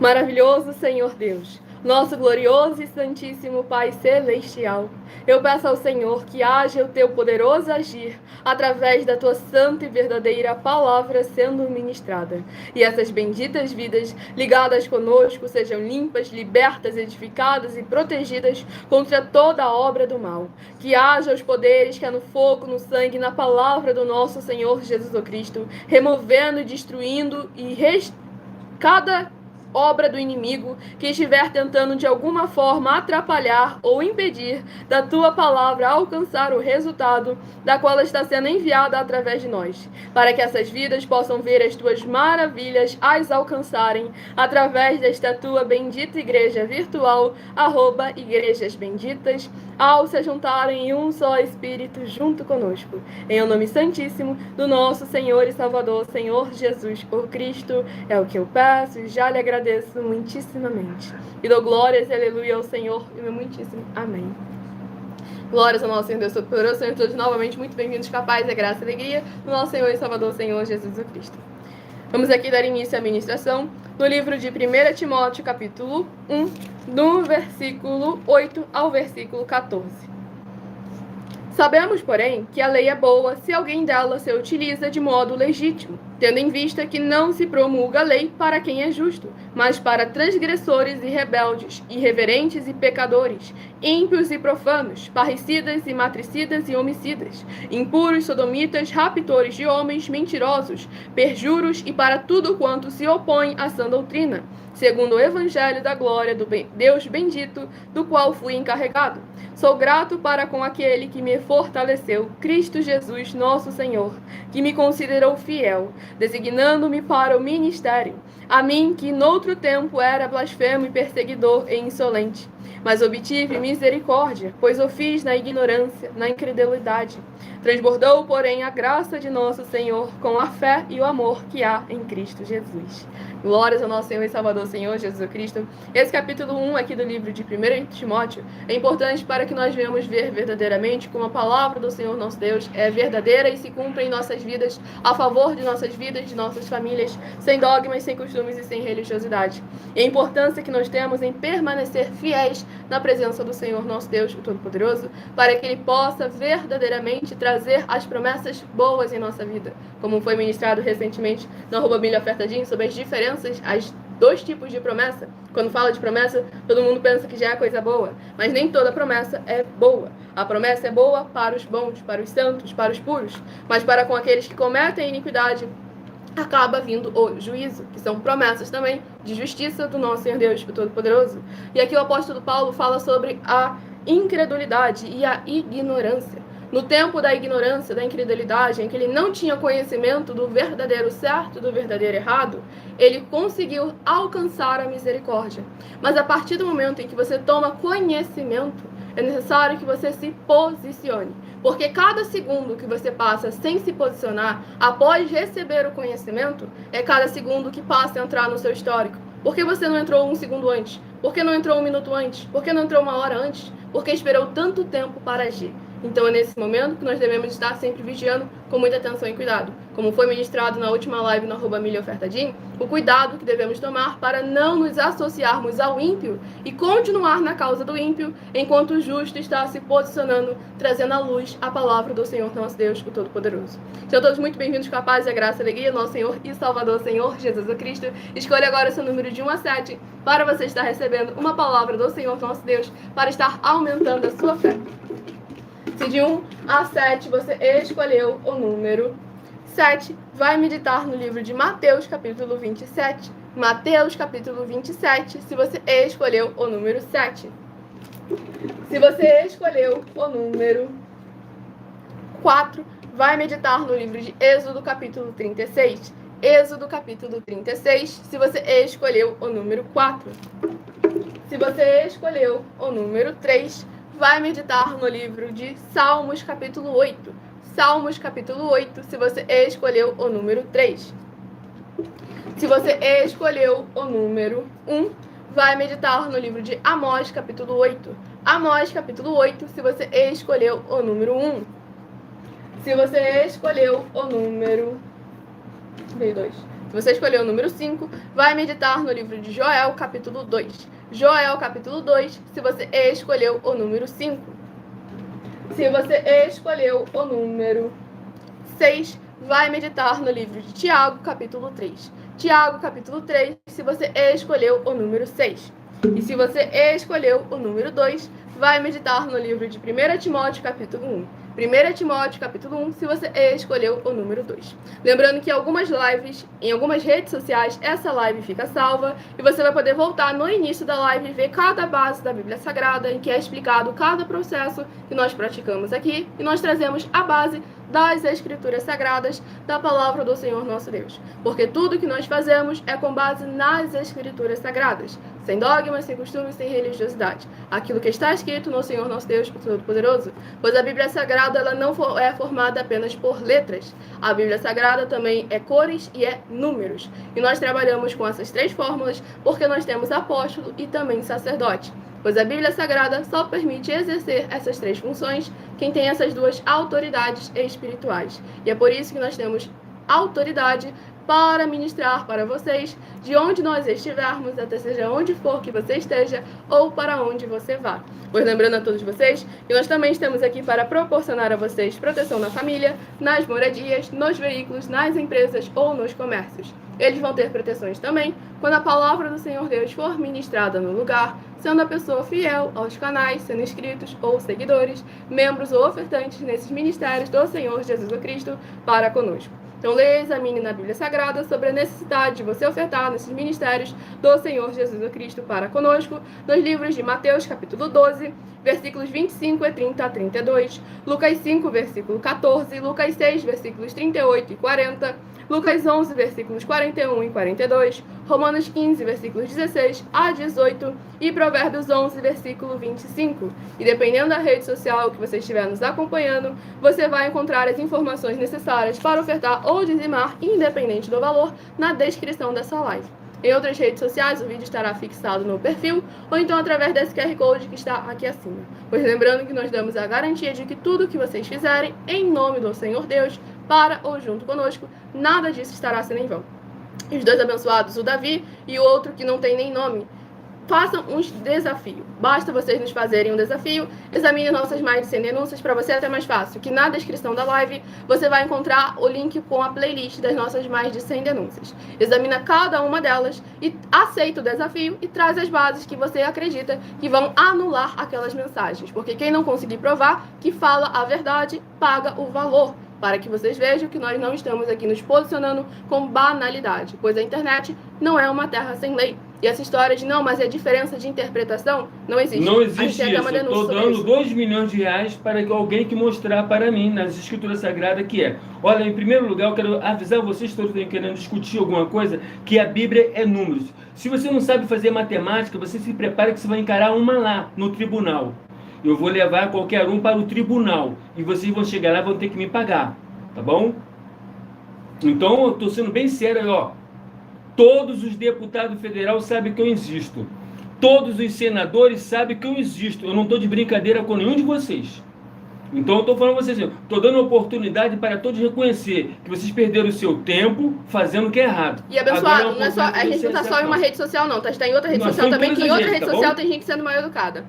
Maravilhoso Senhor Deus, nosso glorioso e santíssimo Pai Celestial, eu peço ao Senhor que haja o teu poderoso agir através da tua santa e verdadeira palavra sendo ministrada. E essas benditas vidas ligadas conosco sejam limpas, libertas, edificadas e protegidas contra toda a obra do mal. Que haja os poderes que há no fogo, no sangue, na palavra do nosso Senhor Jesus Cristo, removendo e destruindo cada obra do inimigo que estiver tentando de alguma forma atrapalhar ou impedir da tua palavra alcançar o resultado da qual ela está sendo enviada através de nós, para que essas vidas possam ver as tuas maravilhas as alcançarem através desta tua bendita igreja virtual, @Igrejas Benditas, ao se juntarem em um só Espírito junto conosco. Em o nome santíssimo do nosso Senhor e Salvador, Senhor Jesus por Cristo, é o que eu peço e já lhe agradeço muitíssimamente. E dou glórias e aleluia ao Senhor e meu muitíssimo amém. Glórias ao nosso Senhor Deus Todo-Poderoso. Sejam todos novamente muito bem-vindos, capazes da graça e alegria do nosso Senhor e Salvador, Senhor Jesus Cristo. Vamos aqui dar início à ministração no livro de 1 Timóteo, capítulo 1, do versículo 8 ao versículo 14. Sabemos, porém, que a lei é boa se alguém dela se utiliza de modo legítimo, tendo em vista que não se promulga a lei para quem é justo, mas para transgressores e rebeldes, irreverentes e pecadores, ímpios e profanos, parricidas e matricidas e homicidas, impuros, sodomitas, raptores de homens, mentirosos, perjuros e para tudo quanto se opõe à sã doutrina, segundo o evangelho da glória do Deus bendito, do qual fui encarregado. Sou grato para com aquele que me fortaleceu, Cristo Jesus, nosso Senhor, que me considerou fiel, designando-me para o ministério, a mim que noutro tempo era blasfemo e perseguidor e insolente. Mas obtive misericórdia, pois o fiz na ignorância, na incredulidade. Transbordou, porém, a graça de nosso Senhor com a fé e o amor que há em Cristo Jesus. Glórias ao nosso Senhor e Salvador, Senhor Jesus Cristo. Esse capítulo 1 aqui do livro de 1 Timóteo é importante para que nós venhamos ver verdadeiramente como a palavra do Senhor nosso Deus é verdadeira e se cumpre em nossas vidas, a favor de nossas vidas, de nossas famílias, sem dogmas, sem costumes e sem religiosidade. E a importância que nós temos em permanecer fiéis pés na presença do Senhor nosso Deus, o Todo-Poderoso, para que Ele possa verdadeiramente trazer as promessas boas em nossa vida, como foi ministrado recentemente no @milhaofertadinho sobre as diferenças, as dois tipos de promessa. Quando fala de promessa, todo mundo pensa que já é coisa boa, mas nem toda promessa é boa. A promessa é boa para os bons, para os santos, para os puros, mas para com aqueles que cometem iniquidade, acaba vindo o juízo, que são promessas também de justiça do nosso Senhor Deus, o Todo-Poderoso. E aqui o apóstolo Paulo fala sobre a incredulidade e a ignorância. No tempo da ignorância, da incredulidade, em que ele não tinha conhecimento do verdadeiro certo, do verdadeiro errado, ele conseguiu alcançar a misericórdia. Mas a partir do momento em que você toma conhecimento, é necessário que você se posicione. Porque cada segundo que você passa sem se posicionar, após receber o conhecimento, é cada segundo que passa a entrar no seu histórico. Por que você não entrou um segundo antes? Por que não entrou um minuto antes? Por que não entrou uma hora antes? Por que esperou tanto tempo para agir? Então é nesse momento que nós devemos estar sempre vigiando com muita atenção e cuidado. Como foi ministrado na última live no @milhaofertadinho, o cuidado que devemos tomar para não nos associarmos ao ímpio e continuar na causa do ímpio, enquanto o justo está se posicionando, trazendo à luz a palavra do Senhor nosso Deus, o Todo-Poderoso. Sejam todos muito bem-vindos com a paz e a graça e a alegria, nosso Senhor e Salvador, Senhor Jesus Cristo. Escolha agora o seu número de 1 a 7 para você estar recebendo uma palavra do Senhor nosso Deus, para estar aumentando a sua fé. Se de 1 a 7 você escolheu o número 7, vai meditar no livro de Mateus, capítulo 27. Mateus, capítulo 27, se você escolheu o número 7. Se você escolheu o número 4, vai meditar no livro de Êxodo, capítulo 36. Êxodo, capítulo 36, se você escolheu o número 4. Se você escolheu o número 3, vai meditar no livro de Salmos, capítulo 8. Salmos, capítulo 8, se você escolheu o número 3. Se você escolheu o número 1, vai meditar no livro de Amós, capítulo 8. Amós, capítulo 8, se você escolheu o número 1. Se você escolheu o número... Veio 2. Se você escolheu o número 5, vai meditar no livro de Joel, capítulo 2. Joel, capítulo 2, se você escolheu o número 5. Se você escolheu o número 6, vai meditar no livro de Tiago, capítulo 3. Tiago, capítulo 3, se você escolheu o número 6. E se você escolheu o número 2, vai meditar no livro de 1 Timóteo, capítulo 1. 1 Timóteo, capítulo 1, se você escolheu o número 2. Lembrando que em algumas lives, em algumas redes sociais, essa live fica salva e você vai poder voltar no início da live e ver cada base da Bíblia Sagrada, em que é explicado cada processo que nós praticamos aqui, e nós trazemos a base das Escrituras Sagradas, da Palavra do Senhor nosso Deus. Porque tudo que nós fazemos é com base nas Escrituras Sagradas, sem dogmas, sem costumes, sem religiosidade. Aquilo que está escrito no Senhor nosso Deus, o Todo-Poderoso. Pois a Bíblia Sagrada ela não é formada apenas por letras. A Bíblia Sagrada também é cores e é números. E nós trabalhamos com essas três fórmulas porque nós temos apóstolo e também sacerdote. Pois a Bíblia Sagrada só permite exercer essas três funções quem tem essas duas autoridades espirituais. E é por isso que nós temos autoridade para ministrar para vocês de onde nós estivermos, até seja onde for que você esteja ou para onde você vá. Pois lembrando a todos vocês que nós também estamos aqui para proporcionar a vocês proteção na família, nas moradias, nos veículos, nas empresas ou nos comércios. Eles vão ter proteções também quando a palavra do Senhor Deus for ministrada no lugar, sendo a pessoa fiel aos canais, sendo inscritos ou seguidores, membros ou ofertantes nesses ministérios do Senhor Jesus Cristo para conosco. Então, leia e examine na Bíblia Sagrada sobre a necessidade de você ofertar nesses ministérios do Senhor Jesus Cristo para conosco, nos livros de Mateus, capítulo 12, versículos 25 e 30 a 32, Lucas 5, versículo 14, Lucas 6, versículos 38 e 40, Lucas 11, versículos 41 e 42, Romanos 15, versículos 16 a 18 e Provérbios 11, versículo 25. E dependendo da rede social que você estiver nos acompanhando, você vai encontrar as informações necessárias para ofertar ou dizimar, independente do valor, na descrição dessa live. Em outras redes sociais, o vídeo estará fixado no perfil ou então através desse QR Code que está aqui acima. Pois lembrando que nós damos a garantia de que tudo que vocês fizerem, em nome do Senhor Deus, para ou junto conosco, nada disso estará sendo em vão. Os dois abençoados, o Davi e o outro que não tem nem nome, façam um desafio. Basta vocês nos fazerem um desafio. Examine nossas mais de 100 denúncias. Para você é até mais fácil, que na descrição da live você vai encontrar o link com a playlist das nossas mais de 100 denúncias. Examina cada uma delas e aceita o desafio e traz as bases que você acredita que vão anular aquelas mensagens. Porque quem não conseguir provar que fala a verdade, paga o valor. Para que vocês vejam que nós não estamos aqui nos posicionando com banalidade, pois a internet não é uma terra sem lei. E essa história de não, mas é diferença de interpretação, não existe. Não existe isso. Eu estou dando 2 milhões de reais para alguém que mostrar para mim, nas escrituras sagradas, que é. Olha, em primeiro lugar, eu quero avisar vocês todos que estão querendo discutir alguma coisa, que a Bíblia é números. Se você não sabe fazer matemática, você se prepara que você vai encarar uma lá, no tribunal. Eu vou levar qualquer um para o tribunal. E vocês vão chegar lá e vão ter que me pagar. Tá bom? Então, eu estou sendo bem sério, ó. Todos os deputados federais sabem que eu existo. Todos os senadores sabem que eu existo. Eu não estou de brincadeira com nenhum de vocês. Então eu estou falando para vocês, estou dando oportunidade para todos reconhecer que vocês perderam o seu tempo fazendo o que é errado. E abençoado, não é só, a gente não está só em uma rede social não, tá? Está em outra rede social também, que em outra rede social tem gente sendo mal educada.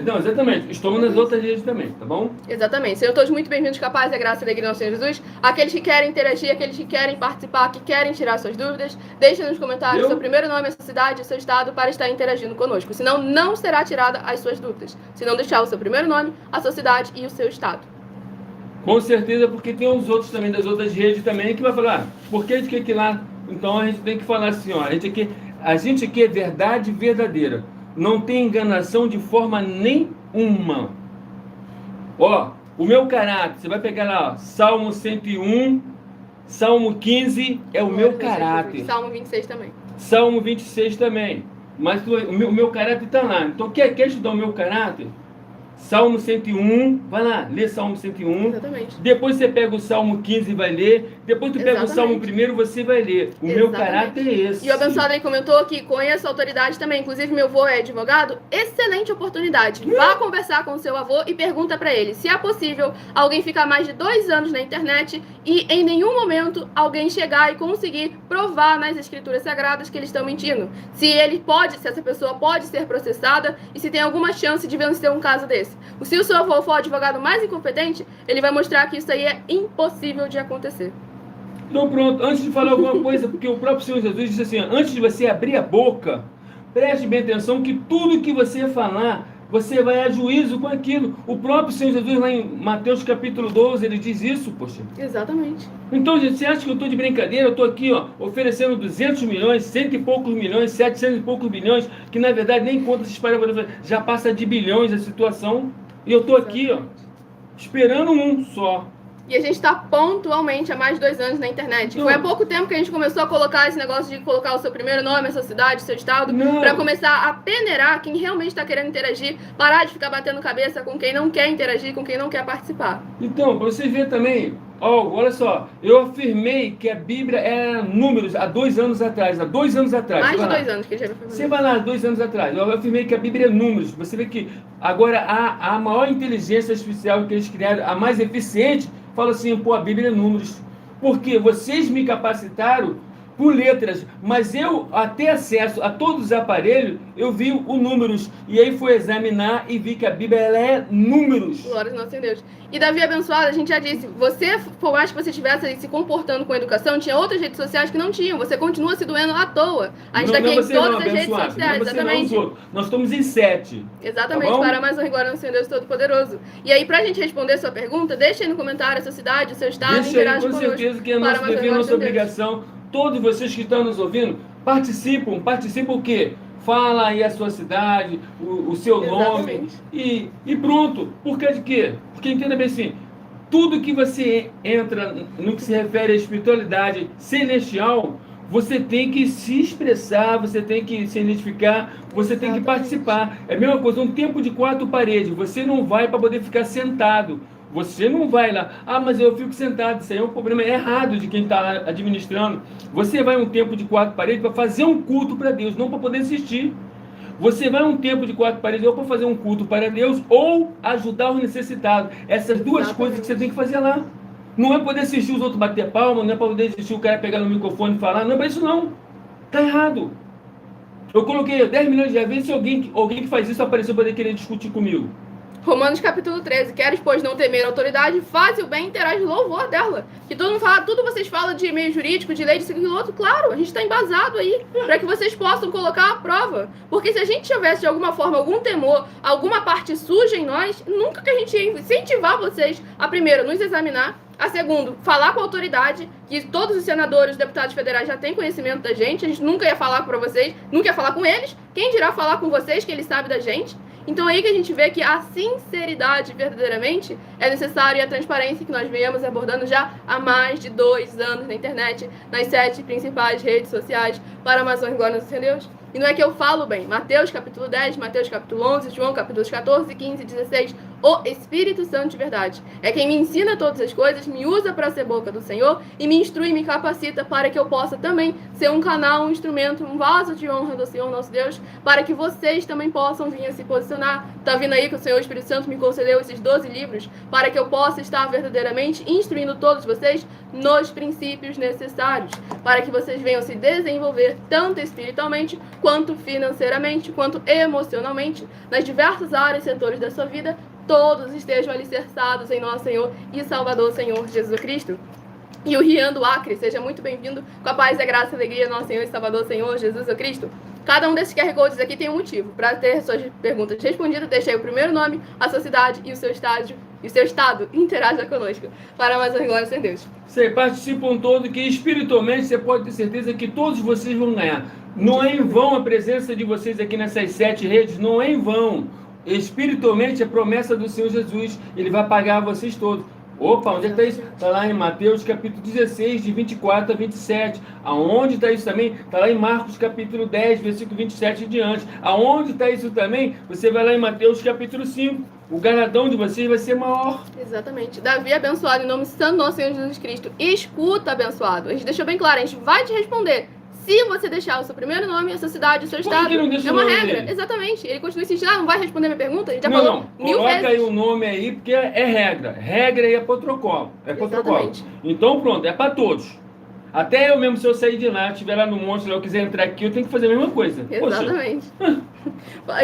Não, exatamente. Estamos nas outras redes também, tá bom? Exatamente. Sejam todos muito bem-vindos, capazes, a graça e a alegria do nosso Senhor Jesus. Aqueles que querem interagir, aqueles que querem participar, que querem tirar suas dúvidas, deixem nos comentários seu primeiro nome, a sua cidade, o seu estado, para estar interagindo conosco. Senão, não será tirada as suas dúvidas. Se não deixar o seu primeiro nome, a sua cidade e o seu estado. Com certeza, porque tem os outros também, das outras redes também, que vai falar, por que de que lá? Então a gente tem que falar assim, ó, a gente aqui é verdade verdadeira. Não tem enganação de forma nenhuma. Ó, o meu caráter, você vai pegar lá, ó, Salmo 101, Salmo 15 é o meu caráter. Salmo 26 também. Salmo 26 também. Mas o meu caráter está lá. Então, quer estudar o meu caráter? Salmo 101, vai lá, lê Salmo 101. Exatamente. Depois você pega o Salmo 15 e vai ler. Depois tu pega o Salmo 1, você vai ler. O meu caráter é esse. E o abençoado aí comentou que conhece a autoridade também. Inclusive, meu avô é advogado. Excelente oportunidade. Vá conversar com o seu avô e pergunta pra ele se é possível alguém ficar mais de 2 anos na internet e em nenhum momento alguém chegar e conseguir provar nas escrituras sagradas que eles estão mentindo. Se essa pessoa pode ser processada e se tem alguma chance de vencer um caso desse. Se o seu avô for o advogado mais incompetente, ele vai mostrar que isso aí é impossível de acontecer. Então pronto, antes de falar alguma coisa, porque o próprio Senhor Jesus disse assim, antes de você abrir a boca, preste bem atenção que tudo que você falar, você vai a juízo com aquilo. O próprio Senhor Jesus lá em Mateus capítulo 12, ele diz isso, poxa. Exatamente. Então, gente, você acha que eu estou de brincadeira? Eu estou aqui, ó, oferecendo 200 milhões, 100 e poucos milhões, 700 e poucos bilhões, que na verdade nem conta esses parábolas, já passa de bilhões a situação. E eu estou aqui, ó, esperando um só. E a gente está pontualmente há mais de 2 anos na internet. Foi há pouco tempo que a gente começou a colocar esse negócio de colocar o seu primeiro nome, a sua cidade, o seu estado, para começar a peneirar quem realmente está querendo interagir, parar de ficar batendo cabeça com quem não quer interagir, com quem não quer participar. Então, para você ver também, ó, olha só, eu afirmei que a Bíblia era números há 2 anos atrás, Mais de 2 anos que ele já me afirmou. Você vai lá, 2 anos atrás, eu afirmei que a Bíblia é números. Você vê que agora a maior inteligência artificial que eles criaram, a mais eficiente, fala assim, pô, a Bíblia é números. Porque vocês me capacitaram por letras, mas eu, até acesso a todos os aparelhos, eu vi o números. E aí fui examinar e vi que a Bíblia ela é números. Glória ao nosso Deus. E Davi abençoado, a gente já disse, você, por mais que você estivesse se comportando com educação, tinha outras redes sociais que não tinham. Você continua se doendo à toa. A gente está aqui em todas as redes sociais, exatamente. Nós estamos em 7. Exatamente, tá, para mais honra e glória no Senhor Deus Todo-Poderoso. E aí, pra gente responder a sua pergunta, deixa aí no comentário a sua cidade, o seu estado, interage conosco. Com certeza que é nosso dever, nossa obrigação. Todos vocês que estão nos ouvindo, participam o quê? Fala aí a sua cidade, o seu nome e pronto. Por causa de quê? Porque entenda bem assim, tudo que você entra no que se refere à espiritualidade celestial, você tem que se expressar, você tem que se identificar, você tem que participar. É a mesma coisa, um tempo de 4 paredes, você não vai para poder ficar sentado. Você não vai lá, mas eu fico sentado, isso aí é um problema errado de quem está administrando. Você vai um tempo de 4 paredes para fazer um culto para Deus, não para poder assistir. Você vai um tempo de 4 paredes ou para fazer um culto para Deus ou ajudar os necessitados. Essas duas coisas que você tem que fazer lá. Não é poder assistir os outros bater palma, não é para poder assistir o cara pegar no microfone e falar, não é para isso não. Está errado. Eu coloquei 10 milhões de vezes se alguém que faz isso apareceu para querer discutir comigo. Romanos capítulo 13. Queres, pois, não temer a autoridade, faz o bem e terás louvor dela. Que todo mundo fala, tudo vocês falam de meio jurídico, de lei, disso, aquilo, outro. Claro, a gente está embasado aí, para que vocês possam colocar a prova. Porque se a gente tivesse, de alguma forma, algum temor, alguma parte suja em nós, nunca que a gente ia incentivar vocês a, primeiro, nos examinar, a segundo, falar com a autoridade, que todos os senadores, deputados federais já têm conhecimento da gente, a gente nunca ia falar para vocês, nunca ia falar com eles, quem dirá falar com vocês, que eles sabem da gente. Então é aí que a gente vê que a sinceridade verdadeiramente é necessária, e a transparência que nós viemos abordando já há mais de 2 anos na internet, nas 7 principais redes sociais para Amazonas, glória a Deus. E não é que eu falo bem. Mateus capítulo 10, Mateus capítulo 11, João capítulos 14, 15, 16. O Espírito Santo de verdade é quem me ensina todas as coisas, me usa para ser boca do Senhor e me instrui, me capacita para que eu possa também ser um canal, um instrumento, um vaso de honra do Senhor nosso Deus, para que vocês também possam vir a se posicionar. Tá vindo aí que o Senhor Espírito Santo me concedeu esses 12 livros para que eu possa estar verdadeiramente instruindo todos vocês nos princípios necessários, para que vocês venham se desenvolver tanto espiritualmente, quanto financeiramente, quanto emocionalmente, nas diversas áreas e setores da sua vida, todos estejam alicerçados em nosso Senhor e Salvador, Senhor Jesus Cristo. E o Rian do Acre, seja muito bem-vindo, com a paz, a graça e a alegria, nosso Senhor e Salvador, Senhor Jesus Cristo. Cada um desses QR Codes aqui tem um motivo. Para ter suas perguntas respondidas, deixei o primeiro nome, a sua cidade e o seu estado. Interaja conosco. Para mais uma glória sem Deus. Você participam todos, que espiritualmente você pode ter certeza que todos vocês vão ganhar. Não é em vão a presença de vocês aqui nessas 7 redes, não é em vão. Espiritualmente, a promessa do Senhor Jesus, Ele vai pagar vocês todos. Opa, onde é que está isso? Está lá em Mateus capítulo 16, de 24 a 27. Aonde está isso também? Está lá em Marcos capítulo 10, versículo 27 e diante. Aonde está isso também? Você vai lá em Mateus capítulo 5. O galardão de vocês vai ser maior. Exatamente. Davi abençoado em nome santo do nosso Senhor Jesus Cristo. Escuta, abençoado. A gente deixou bem claro, a gente vai te responder. Se você deixar o seu primeiro nome, a sua cidade, o seu estado, é uma regra. Dele? Exatamente. Ele continua insistindo, não vai responder minha pergunta? A gente já falou mil vezes. Coloca aí o nome aí, porque é regra. Regra aí é protocolo. É protocolo. Então pronto, é para todos. Até eu mesmo, se eu sair de lá, estiver lá no monte, eu quiser entrar aqui, eu tenho que fazer a mesma coisa. Exatamente.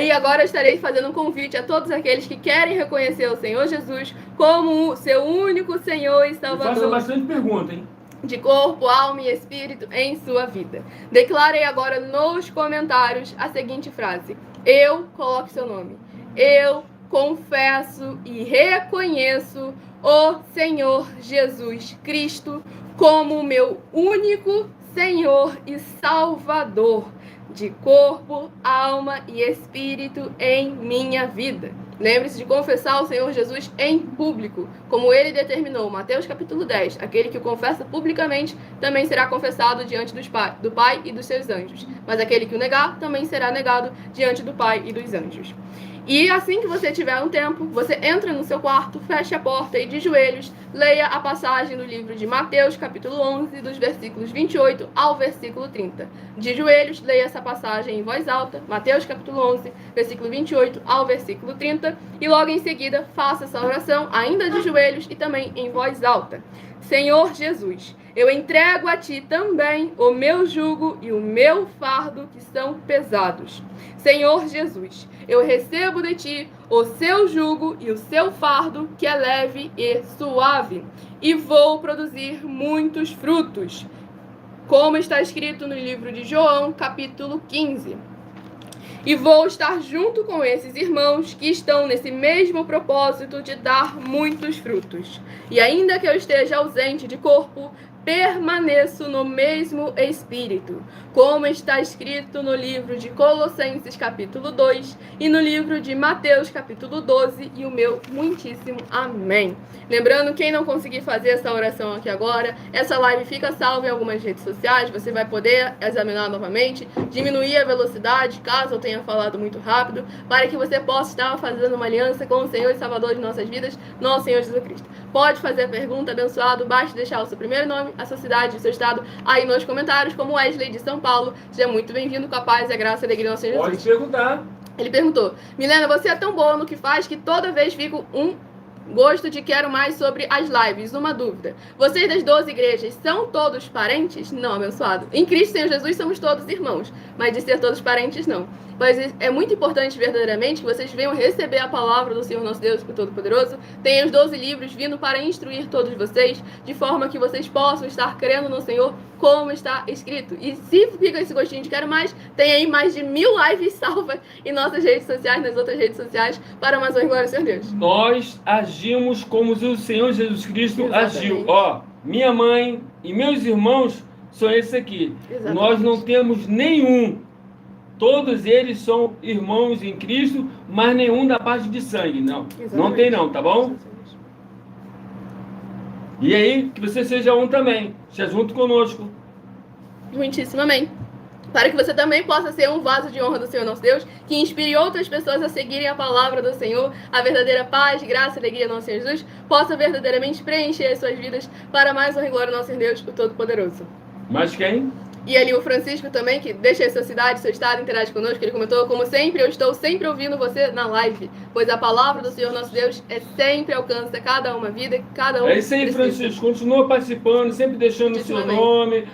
E agora eu estarei fazendo um convite a todos aqueles que querem reconhecer o Senhor Jesus como o seu único Senhor e Salvador. Faça bastante pergunta, hein? De corpo, alma e espírito em sua vida. Declarei agora nos comentários a seguinte frase. Eu, coloque seu nome. Eu confesso e reconheço o Senhor Jesus Cristo como meu único Senhor e Salvador de corpo, alma e espírito em minha vida. Lembre-se de confessar o Senhor Jesus em público, como ele determinou, Mateus capítulo 10. Aquele que o confessa publicamente também será confessado diante do Pai e dos seus anjos. Mas aquele que o negar também será negado diante do Pai e dos anjos. E assim que você tiver um tempo, você entra no seu quarto, fecha a porta e de joelhos, leia a passagem do livro de Mateus, capítulo 11, dos versículos 28 ao versículo 30. De joelhos, leia essa passagem em voz alta, Mateus, capítulo 11, versículo 28 ao versículo 30, e logo em seguida, faça essa oração, ainda de joelhos e também em voz alta. Senhor Jesus, eu entrego a Ti também o meu jugo e o meu fardo que são pesados. Senhor Jesus, eu recebo de Ti o seu jugo e o seu fardo que é leve e suave, e vou produzir muitos frutos, como está escrito no livro de João, capítulo 15. E vou estar junto com esses irmãos que estão nesse mesmo propósito de dar muitos frutos. E ainda que eu esteja ausente de corpo, permaneço no mesmo Espírito, como está escrito no livro de Colossenses capítulo 2 e no livro de Mateus capítulo 12, e o meu muitíssimo amém. Lembrando, quem não conseguir fazer essa oração aqui agora, essa live fica salva em algumas redes sociais, você vai poder examinar novamente, diminuir a velocidade, caso eu tenha falado muito rápido, para que você possa estar fazendo uma aliança com o Senhor e Salvador de nossas vidas, nosso Senhor Jesus Cristo. Pode fazer a pergunta, abençoado, basta deixar o seu primeiro nome, a sua cidade, o seu estado, aí nos comentários, como Wesley de São Paulo. Seja muito bem-vindo, com a paz, a graça e a alegria do nosso Senhor Jesus. Pode perguntar. Ele perguntou, Milena, você é tão boa no que faz que toda vez fico Gosto de quero mais sobre as lives. Uma dúvida. Vocês das 12 igrejas são todos parentes? Não, abençoado. Em Cristo Senhor Jesus somos todos irmãos, mas de ser todos parentes, não. Mas é muito importante verdadeiramente que vocês venham receber a palavra do Senhor nosso Deus, o Todo-Poderoso. Tem os 12 livros vindo para instruir todos vocês, de forma que vocês possam estar crendo no Senhor como está escrito. E se fica esse gostinho de quero mais, tem aí mais de 1000 lives salvas em nossas redes sociais, nas outras redes sociais, para mais uma glória ao Senhor Deus. Nós agimos como o Senhor Jesus Cristo agiu. Ó, minha mãe e meus irmãos são esses aqui. Exatamente. Nós não temos nenhum. Todos eles são irmãos em Cristo, mas nenhum da parte de sangue, não. Exatamente. Não tem não, tá bom? E aí, que você seja um também, seja junto conosco. Muitíssimo amém. Para que você também possa ser um vaso de honra do Senhor nosso Deus, que inspire outras pessoas a seguirem a palavra do Senhor, a verdadeira paz, graça e alegria do nosso Senhor Jesus, possa verdadeiramente preencher as suas vidas para mais honra e glória do nosso Senhor Deus, o Todo-Poderoso. Mas quem? E ali o Francisco também, que deixa aí sua cidade, seu estado, interage conosco, ele comentou, como sempre, eu estou sempre ouvindo você na live, pois a palavra do Senhor nosso Deus sempre alcança cada uma vida, cada um. É isso aí, Francisco, continua participando, sempre deixando o seu nome,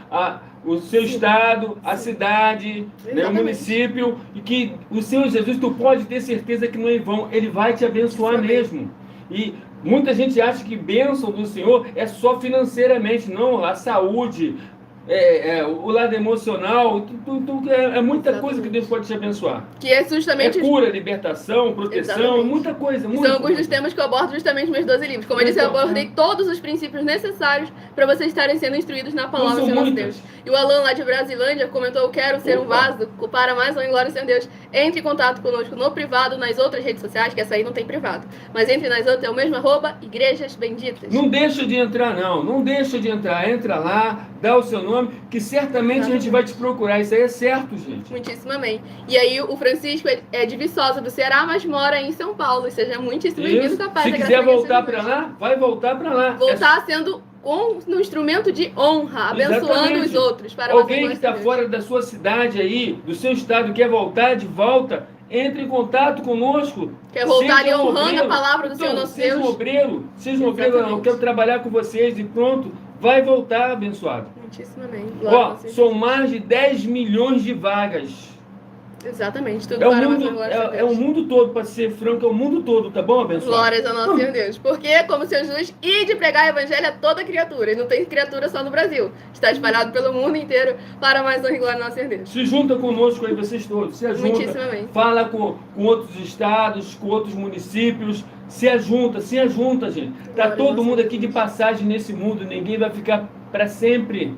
o seu estado, a cidade, né, o município, e que o Senhor Jesus, tu pode ter certeza que não é em vão, ele vai te abençoar mesmo. E muita gente acha que bênção do Senhor é só financeiramente, não, a saúde, o lado emocional, é muita coisa que Deus pode te abençoar. Que é justamente... É cura, libertação, proteção, muita coisa. São alguns dos temas que eu abordo justamente nos meus 12 livros. Como eu disse, eu abordei todos os princípios necessários para vocês estarem sendo instruídos na palavra do Senhor nosso Deus. E o Alan lá de Brasilândia comentou, quero ser um vaso para mais uma glória do Senhor Deus. Entre em contato conosco no privado, nas outras redes sociais, que essa aí não tem privado. Mas entre nas outras, é o mesmo @ Igrejas Benditas. Não deixa de entrar não, não deixa de entrar. Entra lá, dá o seu nome, que certamente a gente vai te procurar. Isso aí é certo, gente. Muitíssimo amém. E aí o Francisco é de Viçosa do Ceará, mas mora em São Paulo. E seja muitíssimo bem-vindo, capaz. Se quiser voltar para lá, vai voltar para lá. Voltar sendo um instrumento de honra, abençoando os outros. Para alguém que está fora da sua cidade aí, do seu estado, quer voltar de volta, entre em contato conosco. Quer voltar ali honrando a palavra do Senhor nosso Deus. Seja um obreiro, não, eu quero trabalhar com vocês e pronto, vai voltar abençoado. Muitíssimo amém. Ó, são mais de 10 milhões de vagas. Exatamente, tudo é o para mundo, é o mundo todo, para ser franco, é o mundo todo, tá bom, abençoado? Glórias ao nosso Senhor Deus. Porque, como o Senhor Jesus, e de pregar o evangelho a toda criatura. E não tem criatura só no Brasil. Está espalhado pelo mundo inteiro para mais honra e glória ao nosso Senhor Deus. Se junta conosco aí, vocês todos. Se ajunta. Muitíssimamente. Fala com outros estados, com outros municípios. Se ajunta, gente. Tá todo mundo aqui de passagem nesse mundo. Ninguém vai ficar para sempre.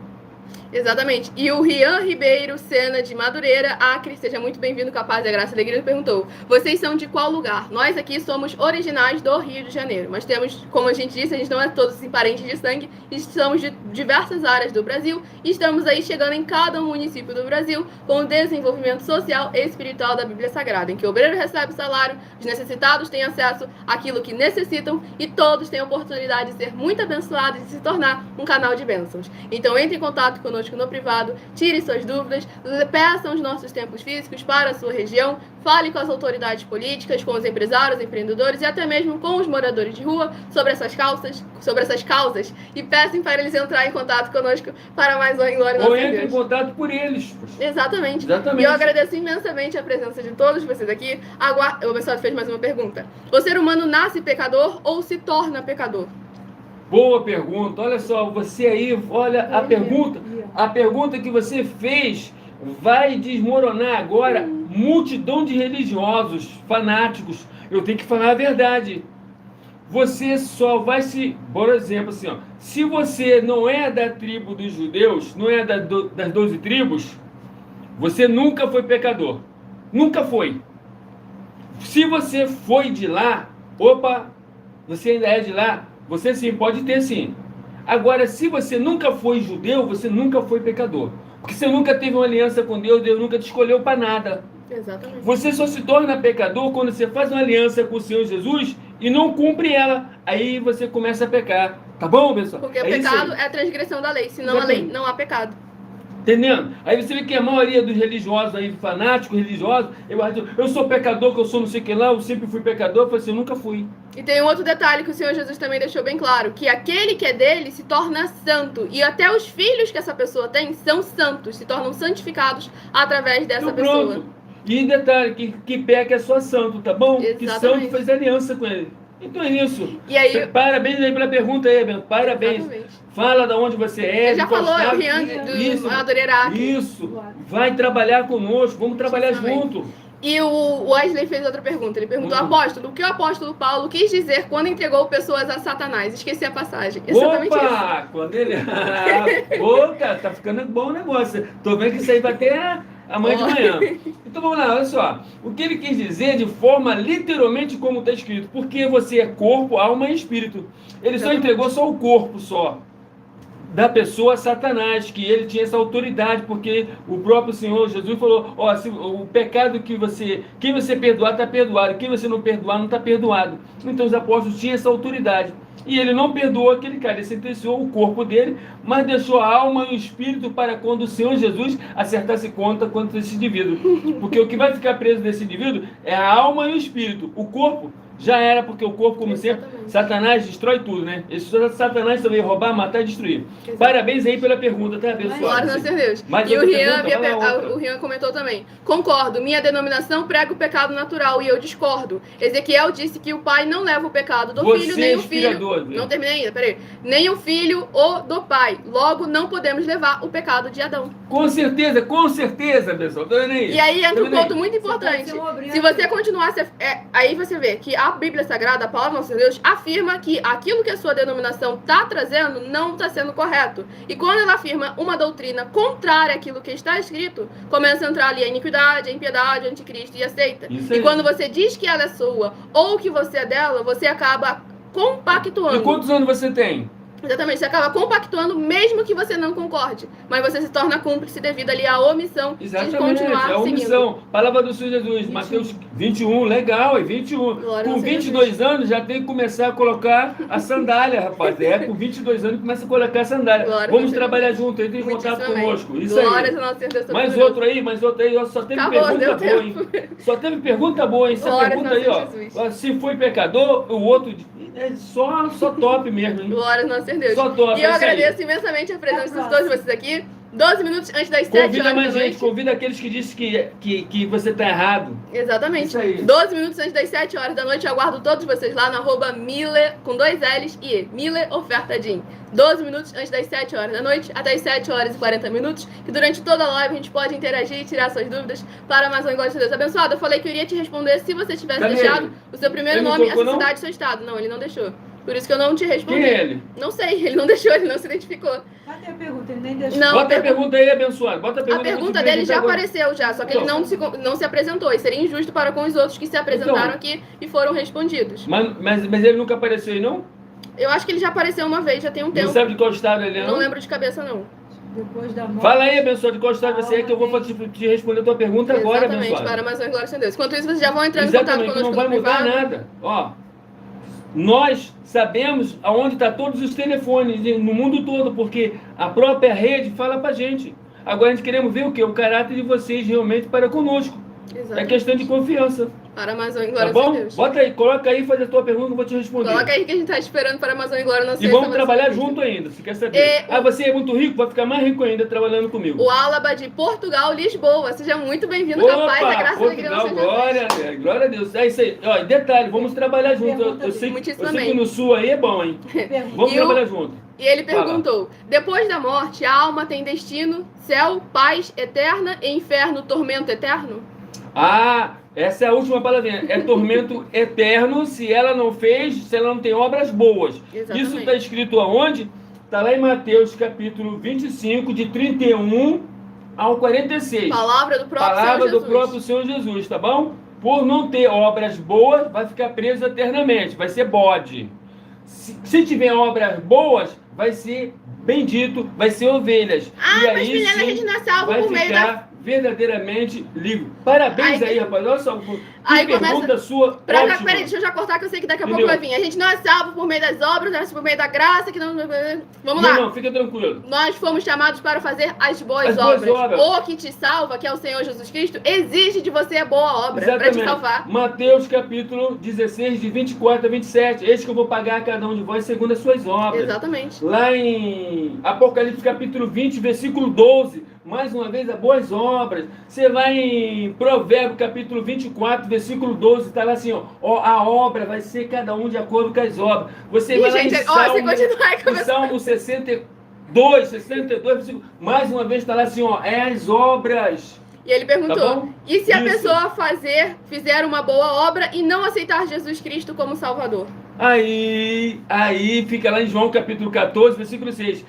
Exatamente. E o Rian Ribeiro Sena de Madureira, Acre, seja muito bem-vindo, capaz da graça e alegria, perguntou: vocês são de qual lugar? Nós aqui somos originais do Rio de Janeiro, mas temos, como a gente disse, a gente não é todos parentes de sangue, estamos de diversas áreas do Brasil e estamos aí chegando em cada município do Brasil com o desenvolvimento social e espiritual da Bíblia Sagrada, em que o obreiro recebe salário, os necessitados têm acesso àquilo que necessitam e todos têm a oportunidade de ser muito abençoados e se tornar um canal de bênçãos. Então entre em contato conosco no privado, tire suas dúvidas, peçam os nossos templos físicos para a sua região, fale com as autoridades políticas, com os empresários, empreendedores e até mesmo com os moradores de rua sobre essas causas e peçam para eles entrarem em contato conosco para mais uma glória. Ou entre em contato por eles. Exatamente. E eu agradeço imensamente a presença de todos vocês aqui. O abençoado fez mais uma pergunta. O ser humano nasce pecador ou se torna pecador? Boa pergunta. Olha só, você aí, olha a pergunta que você fez vai desmoronar agora multidão de religiosos, fanáticos. Eu tenho que falar a verdade. Você só vai se... Por exemplo, assim, ó, se você não é da tribo dos judeus, não é das 12 tribos, você nunca foi pecador. Nunca foi. Se você foi de lá, você ainda é de lá, você sim, pode ter sim. Agora, se você nunca foi judeu, você nunca foi pecador. Porque você nunca teve uma aliança com Deus, Deus nunca te escolheu para nada. Exatamente. Você só se torna pecador quando você faz uma aliança com o Senhor Jesus e não cumpre ela. Aí você começa a pecar. Tá bom, pessoal? Porque o pecado é a transgressão da lei. Senão a lei não há pecado. Entendendo? Aí você vê que a maioria dos religiosos aí, fanáticos religiosos, eu sou pecador, que eu sou não sei o que lá, eu sempre fui pecador. Eu falei assim, eu nunca fui. E tem um outro detalhe que o Senhor Jesus também deixou bem claro, que aquele que é dele se torna santo. E até os filhos que essa pessoa tem são santos, se tornam santificados através dessa Então, pronto. pessoa. E detalhe, que peca é só santo, tá bom? Exatamente. Que santo fez aliança com ele. Então é isso. E aí, Parabéns aí pela pergunta aí, Bento. Parabéns. exatamente. Fala de onde você é. Ele já de qual falou, estado. o Rian Isso. do Adorerac. Isso. Vai trabalhar conosco. Vamos trabalhar Justamente. junto. E o Wesley fez outra pergunta. Ele perguntou, apóstolo, o que o apóstolo Paulo quis dizer quando entregou pessoas a Satanás? Esqueci a passagem. Exatamente isso. Opa! Quando ele... Pô, cara, tá ficando bom o negócio. Tô vendo que isso aí vai ter amanhã de manhã. Então vamos lá, olha só. O que ele quis dizer de forma literalmente como está escrito. Porque você é corpo, alma e espírito. Ele só entregou só o corpo só da pessoa a Satanás, que ele tinha essa autoridade, porque o próprio Senhor Jesus falou, ó, o pecado quem você perdoar está perdoado, quem você não perdoar não está perdoado. Então os apóstolos tinham essa autoridade. E ele não perdoou aquele cara, ele sentenciou o corpo dele, mas deixou a alma e o espírito para quando o Senhor Jesus acertasse conta contra esse indivíduo. Porque o que vai ficar preso nesse indivíduo é a alma e o espírito. O corpo já era, porque o corpo, como sempre, Satanás destrói tudo, né? Satanás também roubar, matar e destruir. Exatamente. Parabéns aí pela pergunta, tá, abençoado? Glória a Deus. Mais E o outra Rian, pergunta? o Rian comentou também. Concordo, minha denominação prega o pecado natural e eu discordo. Ezequiel disse que o pai não leva o pecado do filho, nem o filho. Não terminei ainda, peraí. Nem o filho ou do pai. Logo, não podemos levar o pecado de Adão. Com certeza, pessoal. E aí entra um ponto muito importante. Se você continuar, aí você vê que a Bíblia Sagrada, a palavra do nosso Deus, afirma que aquilo que a sua denominação está trazendo não está sendo correto. E quando ela afirma uma doutrina contrária àquilo que está escrito, começa a entrar ali a iniquidade, a impiedade, o anticristo e a seita. E quando você diz que ela é sua ou que você é dela, você acaba compactuando. E quantos anos você tem? Exatamente, você acaba compactuando mesmo que você não concorde. Mas você se torna cúmplice devido ali à omissão de continuar é a omissão. seguindo. Palavra do Senhor Jesus, Mateus 21, legal, é 21. Glória com 22 anos já tem que começar a colocar a sandália, rapaz. Com 22 anos começa a colocar a sandália. Vamos trabalhar junto, entre em contato conosco. Isso aí. Mais outro aí, ó, só teve pergunta boa, hein? Só teve pergunta boa, hein? Essa pergunta aí, ó. Se foi pecador, o outro... É só top mesmo, hein? Glória ao nosso Deus. Só top, e eu agradeço imensamente a presença de todos vocês aqui. 12 minutos antes das 7 horas Convida da mais noite. gente, convida aqueles que dizem que você está errado. Exatamente. Isso aí. 12 minutos antes das 7 horas da noite, eu aguardo todos vocês lá no @Miller, com 2 L's e E, Miller Oferta Din. 12 minutos antes das 7 horas da noite, até as 7 horas e 40 minutos, que durante toda a live a gente pode interagir e tirar suas dúvidas para mais um Glória a Deus abençoado. Eu falei que eu iria te responder se você tivesse deixado o seu primeiro nome, a sua cidade e seu estado. Não, ele não deixou. Por isso que eu não te respondi. Quem é ele? Não sei, ele não deixou, ele não se identificou. Cadê a pergunta? Ele nem deixou. Não, Bota a pergunta aí, abençoado. Bota a pergunta, a pergunta dele já apareceu já, só que ele não se apresentou. E seria injusto para com os outros que se apresentaram aqui e foram respondidos. Mas ele nunca apareceu aí, não? Eu acho que ele já apareceu uma vez, já tem um tempo. Não sabe de qual estado ele é, Não lembro de cabeça, não. Depois da morte. Fala aí, abençoado, de qual estado você é, que eu vou te responder a tua pergunta agora, Exatamente, abençoado. para mais uma Glória a Deus. Enquanto isso, vocês já vão entrando em contato Exatamente, conosco não vai no mudar privado. nada. Ó, nós sabemos aonde estão todos os telefones no mundo todo, porque a própria rede fala pra gente. Agora a gente queremos ver o quê? O caráter de vocês realmente para conosco. Exatamente. É questão de confiança. Para mais uma Tá Glória a bom? Deus. Bota aí, coloca aí, faz a tua pergunta que eu vou te responder. Coloca aí que a gente tá esperando para mais uma Glória, não sei E se vamos é trabalhar você. junto ainda, se quer saber. Você é muito rico, vai ficar mais rico ainda trabalhando comigo. O Álaba de Portugal, Lisboa. Seja muito bem-vindo, rapaz. A graça da igreja. Glória a Deus. É isso aí. Ó, e detalhe, vamos trabalhar junto. Eu sei que no sul aí é bom, hein? Vamos trabalhar junto. E ele perguntou, depois da morte, a alma tem destino, céu, paz eterna e inferno, tormento eterno? Ah, essa é a última palavrinha. É tormento eterno se ela não tem obras boas. Exatamente. Isso está escrito aonde? Está lá em Mateus capítulo 25, de 31 ao 46. Palavra do próprio Palavra Senhor do Jesus. próprio Senhor Jesus, tá bom? Por não ter obras boas, vai ficar preso eternamente, vai ser bode. Se tiver obras boas, vai ser bendito, vai ser ovelhas. Ah, e mas aí Milena, a sim, gente não é salvo vai por meio ficar verdadeiramente livre. Parabéns aí, rapaz. Olha só, que aí pergunta começa, sua. Peraí, deixa eu já cortar que eu sei que daqui a pouco vai vir. A gente não é salvo por meio das obras, é por meio da graça. Que não... Vamos lá. Não, fica tranquilo. Nós fomos chamados para fazer as boas obras. O que te salva, que é o Senhor Jesus Cristo, exige de você a boa obra para te salvar. Mateus capítulo 16, de 24 a 27. Eis que eu vou pagar a cada um de vós segundo as suas obras. Exatamente. Lá em Apocalipse capítulo 20, versículo 12. Mais uma vez, as boas obras. Você vai em Provérbio capítulo 24, versículo 12. Está lá assim, ó, a obra vai ser cada um de acordo com as obras. Você vai lá em Salmo 62, versículo, mais uma vez está lá assim, ó, é as obras. E ele perguntou, e se a pessoa fizer uma boa obra e não aceitar Jesus Cristo como Salvador? Aí fica lá em João capítulo 14, versículo 6.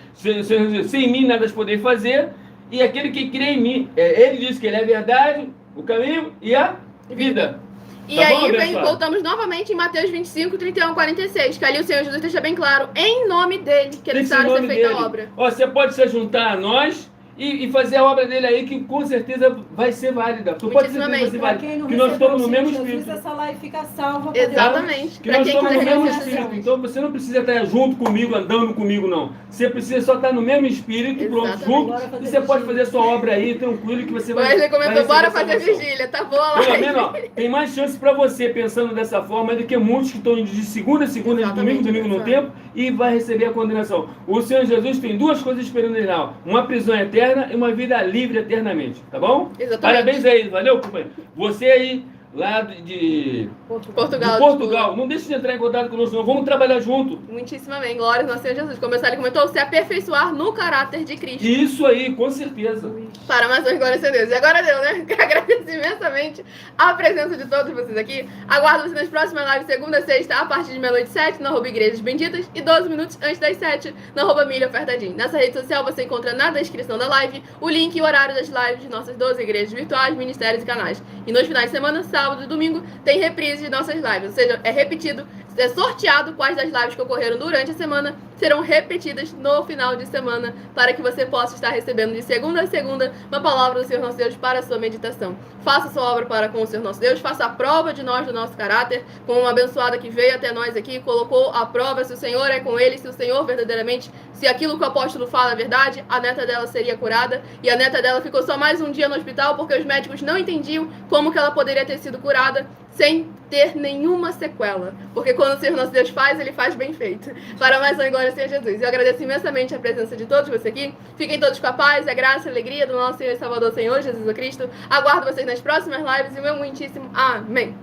Sem mim nada podeis fazer, e aquele que crê em mim, ele diz que ele é a verdade, o caminho e a vida. E aí voltamos novamente em Mateus 25, 31, 46, que ali o Senhor Jesus deixa bem claro, em nome dele, que ele está ser feita a obra. Ó, você pode se juntar a nós e fazer a obra dele aí, que com certeza vai ser válida. Tu pode certeza vai ser válida. Que nós estamos no mesmo espírito. Essa live fica salva. Exatamente. Que nós estamos no mesmo espírito. Então você não precisa estar junto comigo, andando comigo, não. Você precisa só estar no mesmo espírito, pronto, junto. E você pode fazer a sua obra aí, tranquilo, que você vai. Mas ele comentou, bora fazer vigília, tá boa lá. Pelo menos, ó, tem mais chance para você pensando dessa forma do que muitos que estão de segunda a segunda, de domingo no tempo, e vai receber a condenação. O Senhor Jesus tem duas coisas esperando ele lá: uma prisão eterna e uma vida livre eternamente, tá bom? Exatamente. Parabéns aí, valeu, companheiro. Você aí, lá de Portugal, não deixe de entrar em contato conosco, não. Vamos trabalhar junto. Muitíssimamente, glória ao nosso Senhor Jesus. Como ele comentou, se aperfeiçoar no caráter de Cristo. Isso aí, com certeza. Para mais uma glória a Deus. E agora deu, né? Agradeço imensamente a presença de todos vocês aqui. Aguardo vocês nas próximas lives, segunda a sexta, a partir de meia-noite 7, na @ Igrejas Benditas, e 12 minutos antes das 7, na @ Milha Ofertadinho. Nessa rede social você encontra na descrição da live o link e o horário das lives de nossas 12 igrejas virtuais, ministérios e canais. E nos finais de semana, sábado e domingo, tem reprise de nossas lives. Ou seja, é repetido, é sorteado quais das lives que ocorreram durante a semana serão repetidas no final de semana, para que você possa estar recebendo de segunda a segunda uma palavra do Senhor nosso Deus para a sua meditação. Faça sua obra para com o Senhor nosso Deus, faça a prova de nós, do nosso caráter, com uma abençoada que veio até nós aqui, colocou a prova se o Senhor é com ele, se o Senhor verdadeiramente, se aquilo que o apóstolo fala é verdade, a neta dela seria curada, e a neta dela ficou só mais um dia no hospital porque os médicos não entendiam como que ela poderia ter sido curada sem ter nenhuma sequela. Porque quando o Senhor nosso Deus faz, ele faz bem feito. Para mais uma glória, Senhor Jesus. Eu agradeço imensamente a presença de todos vocês aqui. Fiquem todos com a paz, a graça e a alegria do nosso Senhor e Salvador, Senhor Jesus Cristo. Aguardo vocês nas próximas lives e o meu muitíssimo amém.